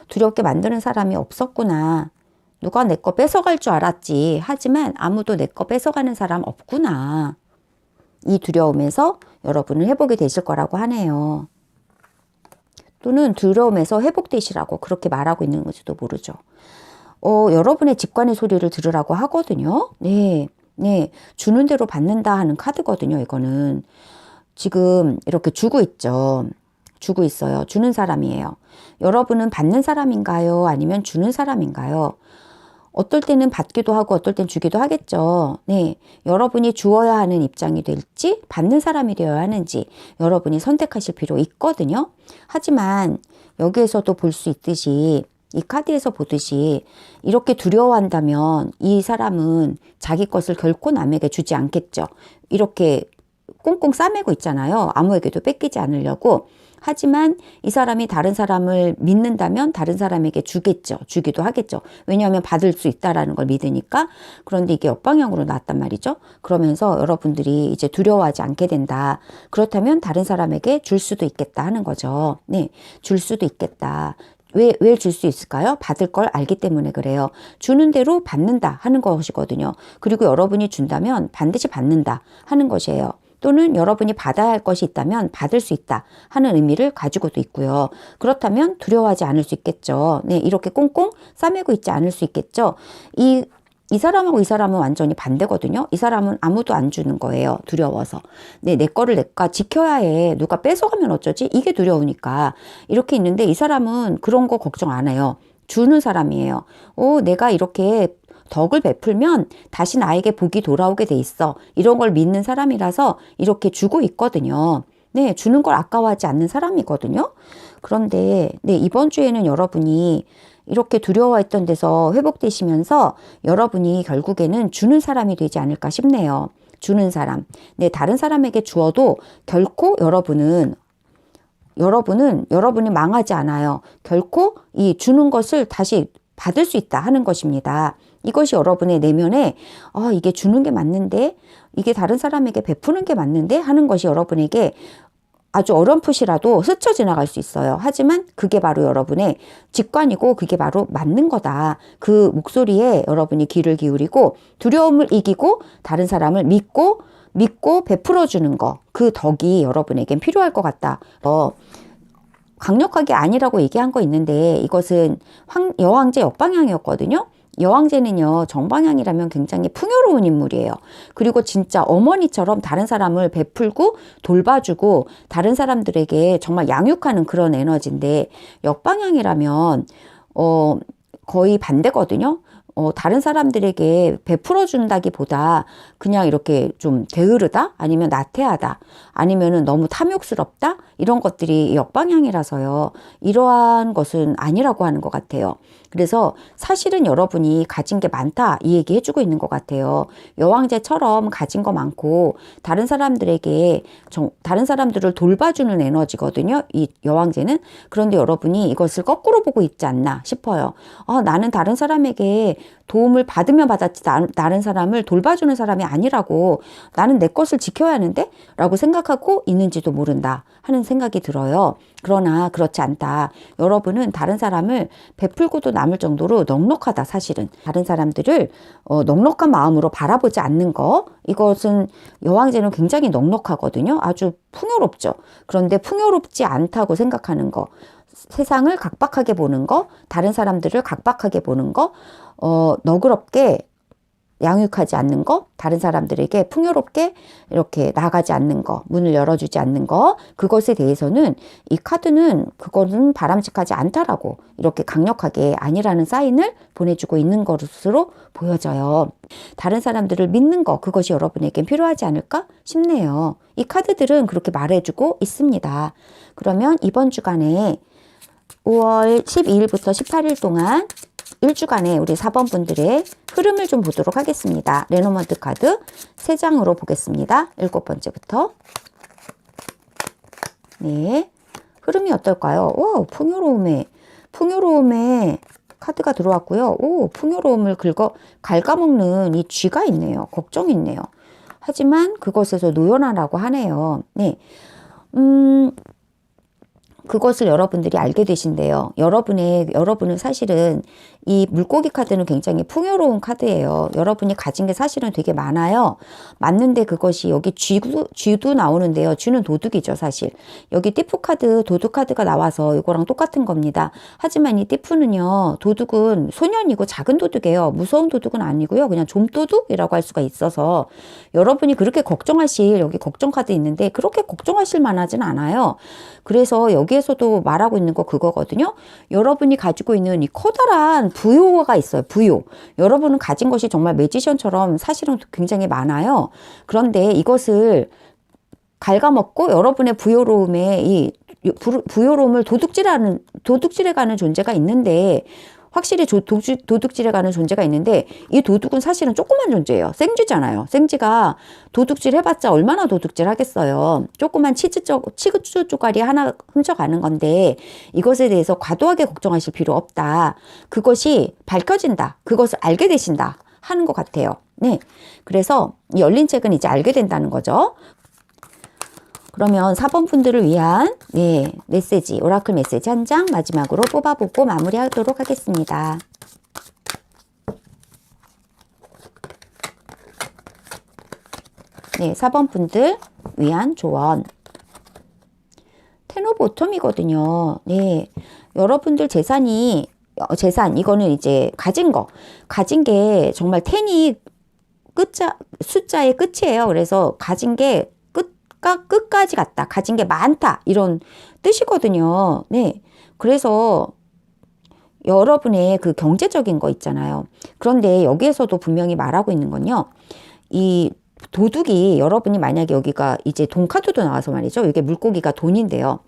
두렵게 만드는 사람이 없었구나. 누가 내 거 뺏어갈 줄 알았지. 하지만 아무도 내 거 뺏어가는 사람 없구나. 이 두려움에서 여러분은 회복이 되실 거라고 하네요. 또는 두려움에서 회복되시라고 그렇게 말하고 있는 건지도 모르죠. 여러분의 직관의 소리를 들으라고 하거든요. 네. 네, 주는 대로 받는다 하는 카드거든요. 이거는 지금 이렇게 주고 있죠. 주고 있어요. 주는 사람이에요. 여러분은 받는 사람인가요? 아니면 주는 사람인가요? 어떨 때는 받기도 하고 어떨 땐 주기도 하겠죠. 네, 여러분이 주어야 하는 입장이 될지 받는 사람이 되어야 하는지 여러분이 선택하실 필요 있거든요. 하지만 여기에서도 볼 수 있듯이 이 카드에서 보듯이 이렇게 두려워한다면 이 사람은 자기 것을 결코 남에게 주지 않겠죠. 이렇게 꽁꽁 싸매고 있잖아요. 아무에게도 뺏기지 않으려고. 하지만 이 사람이 다른 사람을 믿는다면 다른 사람에게 주겠죠. 주기도 하겠죠. 왜냐하면 받을 수 있다라는 걸 믿으니까. 그런데 이게 역방향으로 나왔단 말이죠. 그러면서 여러분들이 이제 두려워하지 않게 된다. 그렇다면 다른 사람에게 줄 수도 있겠다 하는 거죠. 네, 줄 수도 있겠다. 왜 줄 수 있을까요? 받을 걸 알기 때문에 그래요. 주는 대로 받는다 하는 것이거든요. 그리고 여러분이 준다면 반드시 받는다 하는 것이에요. 또는 여러분이 받아야 할 것이 있다면 받을 수 있다 하는 의미를 가지고도 있고요. 그렇다면 두려워하지 않을 수 있겠죠. 네, 이렇게 꽁꽁 싸매고 있지 않을 수 있겠죠. 이 이 사람하고 이 사람은 완전히 반대거든요. 이 사람은 아무도 안 주는 거예요. 두려워서. 내 거를 내가 지켜야 해. 누가 뺏어가면 어쩌지? 이게 두려우니까. 이렇게 있는데 이 사람은 그런 거 걱정 안 해요. 주는 사람이에요. 내가 이렇게 덕을 베풀면 다시 나에게 복이 돌아오게 돼 있어. 이런 걸 믿는 사람이라서 이렇게 주고 있거든요. 네, 주는 걸 아까워하지 않는 사람이거든요. 그런데 네, 이번 주에는 여러분이 이렇게 두려워했던 데서 회복되시면서 여러분이 결국에는 주는 사람이 되지 않을까 싶네요. 주는 사람. 네, 다른 사람에게 주어도 결코 여러분이 망하지 않아요. 결코 이 주는 것을 다시 받을 수 있다 하는 것입니다. 이것이 여러분의 내면에 이게 주는 게 맞는데, 이게 다른 사람에게 베푸는 게 맞는데 하는 것이 여러분에게 아주 어렴풋이라도 스쳐 지나갈 수 있어요. 하지만 그게 바로 여러분의 직관이고 그게 바로 맞는 거다. 그 목소리에 여러분이 귀를 기울이고 두려움을 이기고 다른 사람을 믿고 베풀어 주는 거, 그 덕이 여러분에겐 필요할 것 같다. 강력하게 아니라고 얘기한 거 있는데 이것은 여왕제 역방향이었거든요. 여왕제는요, 정방향이라면 굉장히 풍요로운 인물이에요. 그리고 진짜 어머니처럼 다른 사람을 베풀고 돌봐주고 다른 사람들에게 정말 양육하는 그런 에너지인데, 역방향이라면 거의 반대거든요. 다른 사람들에게 베풀어 준다기보다 그냥 이렇게 좀 게으르다? 아니면 나태하다? 아니면은 너무 탐욕스럽다? 이런 것들이 역방향이라서요. 이러한 것은 아니라고 하는 것 같아요. 그래서 사실은 여러분이 가진 게 많다, 이 얘기 해주고 있는 것 같아요. 여왕제처럼 가진 거 많고 다른 사람들에게 다른 사람들을 돌봐주는 에너지거든요, 이 여왕제는. 그런데 여러분이 이것을 거꾸로 보고 있지 않나 싶어요. 나는 다른 사람에게 도움을 받으면 받았지 다른 사람을 돌봐주는 사람이 아니라고, 나는 내 것을 지켜야 하는데? 라고 생각하고 있는지도 모른다 하는 생각이 들어요. 그러나 그렇지 않다. 여러분은 다른 사람을 베풀고도 남을 정도로 넉넉하다. 사실은 다른 사람들을 넉넉한 마음으로 바라보지 않는 거, 이것은 여왕제는 굉장히 넉넉하거든요. 아주 풍요롭죠. 그런데 풍요롭지 않다고 생각하는 거, 세상을 각박하게 보는 거, 다른 사람들을 각박하게 보는 거, 너그럽게 양육하지 않는 거, 다른 사람들에게 풍요롭게 이렇게 나가지 않는 거, 문을 열어주지 않는 거, 그것에 대해서는 이 카드는 그거는 바람직하지 않다라고 이렇게 강력하게 아니라는 사인을 보내주고 있는 것으로 보여져요. 다른 사람들을 믿는 거, 그것이 여러분에겐 필요하지 않을까 싶네요. 이 카드들은 그렇게 말해주고 있습니다. 그러면 이번 주간에 5월 12일부터 18일 동안 1주간의 우리 4번 분들의 흐름을 좀 보도록 하겠습니다. 레노먼트 카드 3장으로 보겠습니다. 7번째부터. 네. 흐름이 어떨까요? 풍요로움에 카드가 들어왔고요. 풍요로움을 갉아먹는 이 쥐가 있네요. 걱정이 있네요. 하지만 그것에서 노연하라고 하네요. 네. 그것을 여러분들이 알게 되신대요. 여러분은 사실은 이 물고기 카드는 굉장히 풍요로운 카드예요. 여러분이 가진 게 사실은 되게 많아요. 맞는데 그것이 여기 쥐도 나오는데요. 쥐는 도둑이죠, 사실. 여기 띠프 카드, 도둑 카드가 나와서 이거랑 똑같은 겁니다. 하지만 이 띠프는요, 도둑은 소년이고 작은 도둑이에요. 무서운 도둑은 아니고요. 그냥 좀도둑이라고 할 수가 있어서 여러분이 그렇게 여기 걱정 카드 있는데 그렇게 걱정하실 만하진 않아요. 그래서 여기에서도 말하고 있는 거 그거거든요. 여러분이 가지고 있는 이 커다란 부요가 있어요. 부요. 여러분은 가진 것이 정말 매지션처럼 사실은 굉장히 많아요. 그런데 이것을 갉아먹고 여러분의 부요로움을 도둑질해가는 존재가 있는데, 확실히 도둑질해가는 존재가 있는데, 이 도둑은 사실은 조그만 존재예요. 생쥐잖아요. 생쥐가 도둑질 해봤자 얼마나 도둑질 하겠어요. 조그만 치즈 쪼가리 하나 훔쳐가는 건데, 이것에 대해서 과도하게 걱정하실 필요 없다. 그것이 밝혀진다. 그것을 알게 되신다 하는 것 같아요. 네. 그래서 열린 책은 이제 알게 된다는 거죠. 그러면 4번 분들을 위한 메시지, 오라클 메시지 한 장 마지막으로 뽑아보고 마무리하도록 하겠습니다. 네, 4번 분들 위한 조언. 텐 오브 오텀이거든요. 네, 여러분들 재산이 재산, 이거는 이제 가진 게 정말 10이 숫자의 끝이에요. 그래서 가진 게 끝까지 갔다. 가진 게 많다. 이런 뜻이거든요. 네. 그래서 여러분의 그 경제적인 거 있잖아요. 그런데 여기에서도 분명히 말하고 있는 건요. 이 도둑이, 여러분이 만약에 여기가 이제 돈 카드도 나와서 말이죠. 이게 물고기가 돈인데요.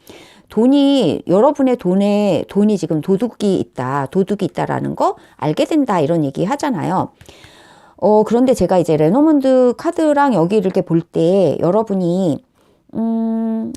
여러분의 돈이 지금 도둑이 있다라는 거 알게 된다, 이런 얘기 하잖아요. 그런데 제가 이제 레노먼드 카드랑 여기 이렇게 볼 때 여러분이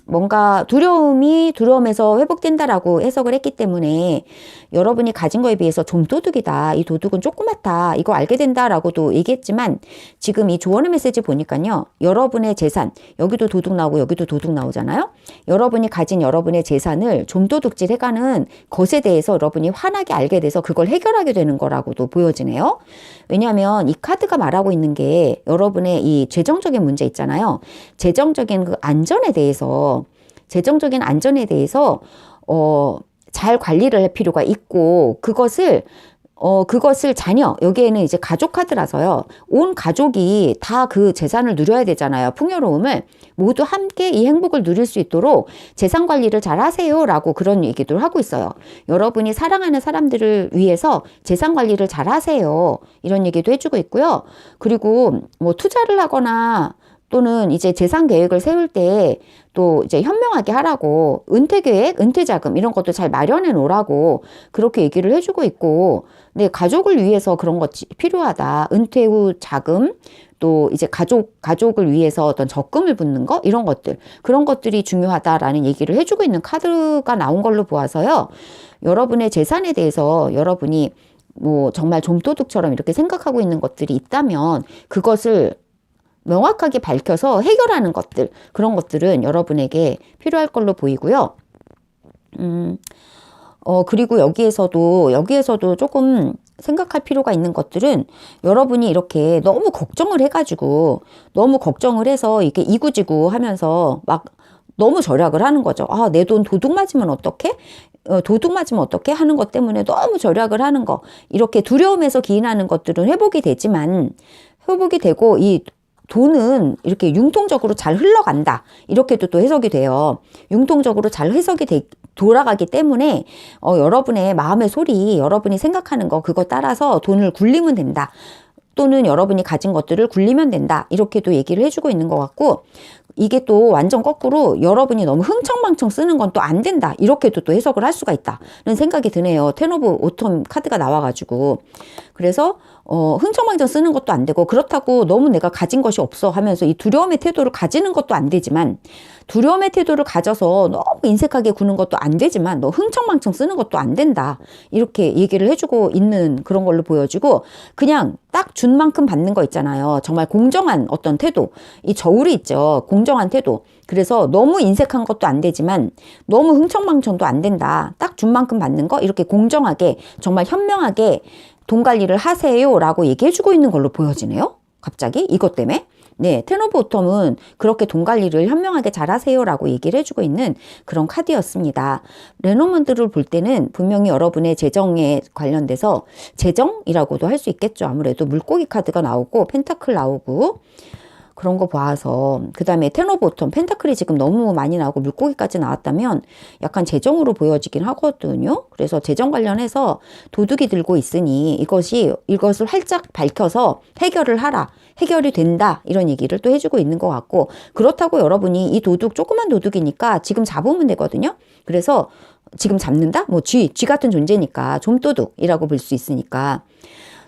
뭔가 두려움에서 회복된다라고 해석을 했기 때문에 여러분이 가진 거에 비해서 좀 도둑이다. 이 도둑은 조그맣다. 이거 알게 된다라고도 얘기했지만 지금 이 조언의 메시지 보니까요. 여러분의 재산, 여기도 도둑 나오고 여기도 도둑 나오잖아요. 여러분이 가진 여러분의 재산을 좀 도둑질 해가는 것에 대해서 여러분이 환하게 알게 돼서 그걸 해결하게 되는 거라고도 보여지네요. 왜냐하면 이 카드가 말하고 있는 게 여러분의 이 재정적인 문제 있잖아요. 재정적인 안전에 대해서 잘 관리를 할 필요가 있고, 그것을 여기에는 이제 가족 카드라서요. 온 가족이 다 그 재산을 누려야 되잖아요. 풍요로움을. 모두 함께 이 행복을 누릴 수 있도록 재산 관리를 잘 하세요. 라고 그런 얘기도 하고 있어요. 여러분이 사랑하는 사람들을 위해서 재산 관리를 잘 하세요. 이런 얘기도 해주고 있고요. 그리고 뭐 투자를 하거나 또는 이제 재산 계획을 세울 때 또 이제 현명하게 하라고, 은퇴 계획, 은퇴 자금 이런 것도 잘 마련해 놓으라고 그렇게 얘기를 해주고 있고, 네, 가족을 위해서 그런 것이 필요하다. 은퇴 후 자금, 또 이제 가족을 위해서 어떤 적금을 붓는 거, 이런 것들, 그런 것들이 중요하다라는 얘기를 해주고 있는 카드가 나온 걸로 보아서요. 여러분의 재산에 대해서 여러분이 뭐 정말 좀도둑처럼 이렇게 생각하고 있는 것들이 있다면 그것을 명확하게 밝혀서 해결하는 것들, 그런 것들은 여러분에게 필요할 걸로 보이고요. 그리고 여기에서도 조금 생각할 필요가 있는 것들은, 여러분이 이렇게 너무 걱정을 해서 이게 이구지구 하면서 막 너무 절약을 하는 거죠. 아, 내 돈 도둑 맞으면 어떡해? 하는 것 때문에 너무 절약을 하는 거. 이렇게 두려움에서 기인하는 것들은 회복이 되고, 이 돈은 이렇게 융통적으로 잘 흘러간다. 이렇게도 또 해석이 돼요. 융통적으로 잘 돌아가기 때문에 여러분의 마음의 소리, 여러분이 생각하는 거, 그거 따라서 돈을 굴리면 된다. 또는 여러분이 가진 것들을 굴리면 된다. 이렇게도 얘기를 해주고 있는 것 같고, 이게 또 완전 거꾸로 여러분이 너무 흥청망청 쓰는 건 또 안 된다. 이렇게도 또 해석을 할 수가 있다는 생각이 드네요. 텐 오브 오텀 카드가 나와가지고. 그래서 흥청망청 쓰는 것도 안 되고, 그렇다고 너무 내가 가진 것이 없어 하면서 이 두려움의 태도를 가지는 것도 안 되지만, 두려움의 태도를 가져서 너무 인색하게 구는 것도 안 되지만, 너 흥청망청 쓰는 것도 안 된다. 이렇게 얘기를 해주고 있는 그런 걸로 보여지고, 그냥 딱 준 만큼 받는 거 있잖아요. 정말 공정한 어떤 태도. 이 저울이 있죠. 공정한 태도. 그래서 너무 인색한 것도 안 되지만 너무 흥청망청도 안 된다. 딱 준 만큼 받는 거, 이렇게 공정하게 정말 현명하게 돈 관리를 하세요 라고 얘기해주고 있는 걸로 보여지네요. 갑자기 이것 때문에. 네, 텐 오브 오텀은 그렇게 돈 관리를 현명하게 잘 하세요 라고 얘기를 해주고 있는 그런 카드였습니다. 레노먼드를 볼 때는 분명히 여러분의 재정에 관련돼서, 재정이라고도 할 수 있겠죠. 아무래도 물고기 카드가 나오고 펜타클 나오고 그런 거 봐서, 그 다음에 텐 오브 오텀, 펜타클이 지금 너무 많이 나오고 물고기까지 나왔다면 약간 재정으로 보여지긴 하거든요. 그래서 재정 관련해서 도둑이 들고 있으니 이것을 활짝 밝혀서 해결을 하라. 해결이 된다. 이런 얘기를 또 해주고 있는 것 같고, 그렇다고 여러분이 이 도둑, 조그만 도둑이니까 지금 잡으면 되거든요. 그래서 지금 잡는다? 뭐 쥐 같은 존재니까 좀도둑이라고 볼 수 있으니까.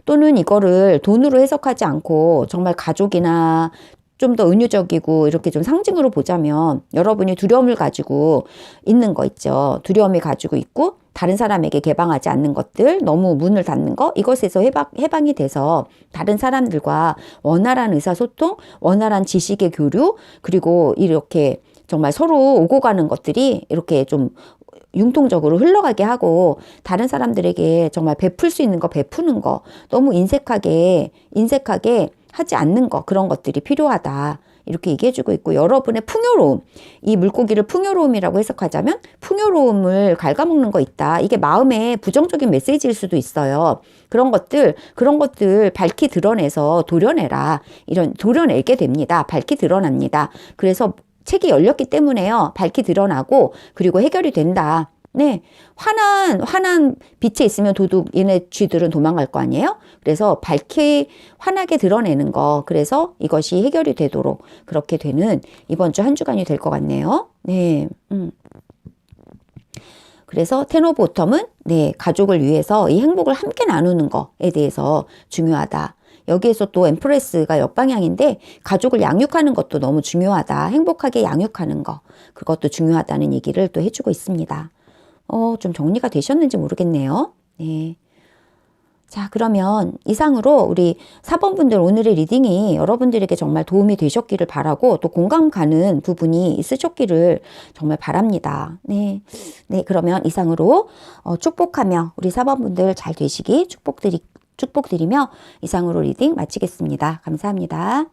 또는 이거를 돈으로 해석하지 않고 정말 가족이나 좀 더 은유적이고 이렇게 좀 상징으로 보자면, 여러분이 두려움을 가지고 있는 거 있죠. 두려움이 가지고 있고 다른 사람에게 개방하지 않는 것들, 너무 문을 닫는 거, 이것에서 해방이 돼서 다른 사람들과 원활한 의사소통, 원활한 지식의 교류, 그리고 이렇게 정말 서로 오고 가는 것들이 이렇게 좀 융통적으로 흘러가게 하고, 다른 사람들에게 정말 베풀 수 있는 거 베푸는 거, 너무 인색하게 하지 않는 거, 그런 것들이 필요하다. 이렇게 얘기해주고 있고, 여러분의 풍요로움, 이 물고기를 풍요로움이라고 해석하자면 풍요로움을 갉아먹는 거 있다. 이게 마음의 부정적인 메시지일 수도 있어요. 그런 것들 밝히 드러내서 도려내라. 도려내게 됩니다. 밝히 드러납니다. 그래서 책이 열렸기 때문에요. 밝히 드러나고, 그리고 해결이 된다. 네. 환한 빛에 있으면 도둑, 얘네 쥐들은 도망갈 거 아니에요? 그래서 밝게, 환하게 드러내는 거. 그래서 이것이 해결이 되도록 그렇게 되는 이번 주 한 주간이 될 것 같네요. 네. 그래서 텐 오브 오텀은, 네, 가족을 위해서 이 행복을 함께 나누는 거에 대해서 중요하다. 여기에서 또 엠프레스가 역방향인데 가족을 양육하는 것도 너무 중요하다. 행복하게 양육하는 거. 그것도 중요하다는 얘기를 또 해주고 있습니다. 좀 정리가 되셨는지 모르겠네요. 네. 자, 그러면 이상으로 우리 4번 분들 오늘의 리딩이 여러분들에게 정말 도움이 되셨기를 바라고, 또 공감 가는 부분이 있으셨기를 정말 바랍니다. 네. 네, 그러면 이상으로 축복하며 우리 4번 분들 잘 되시기 축복드리며 이상으로 리딩 마치겠습니다. 감사합니다.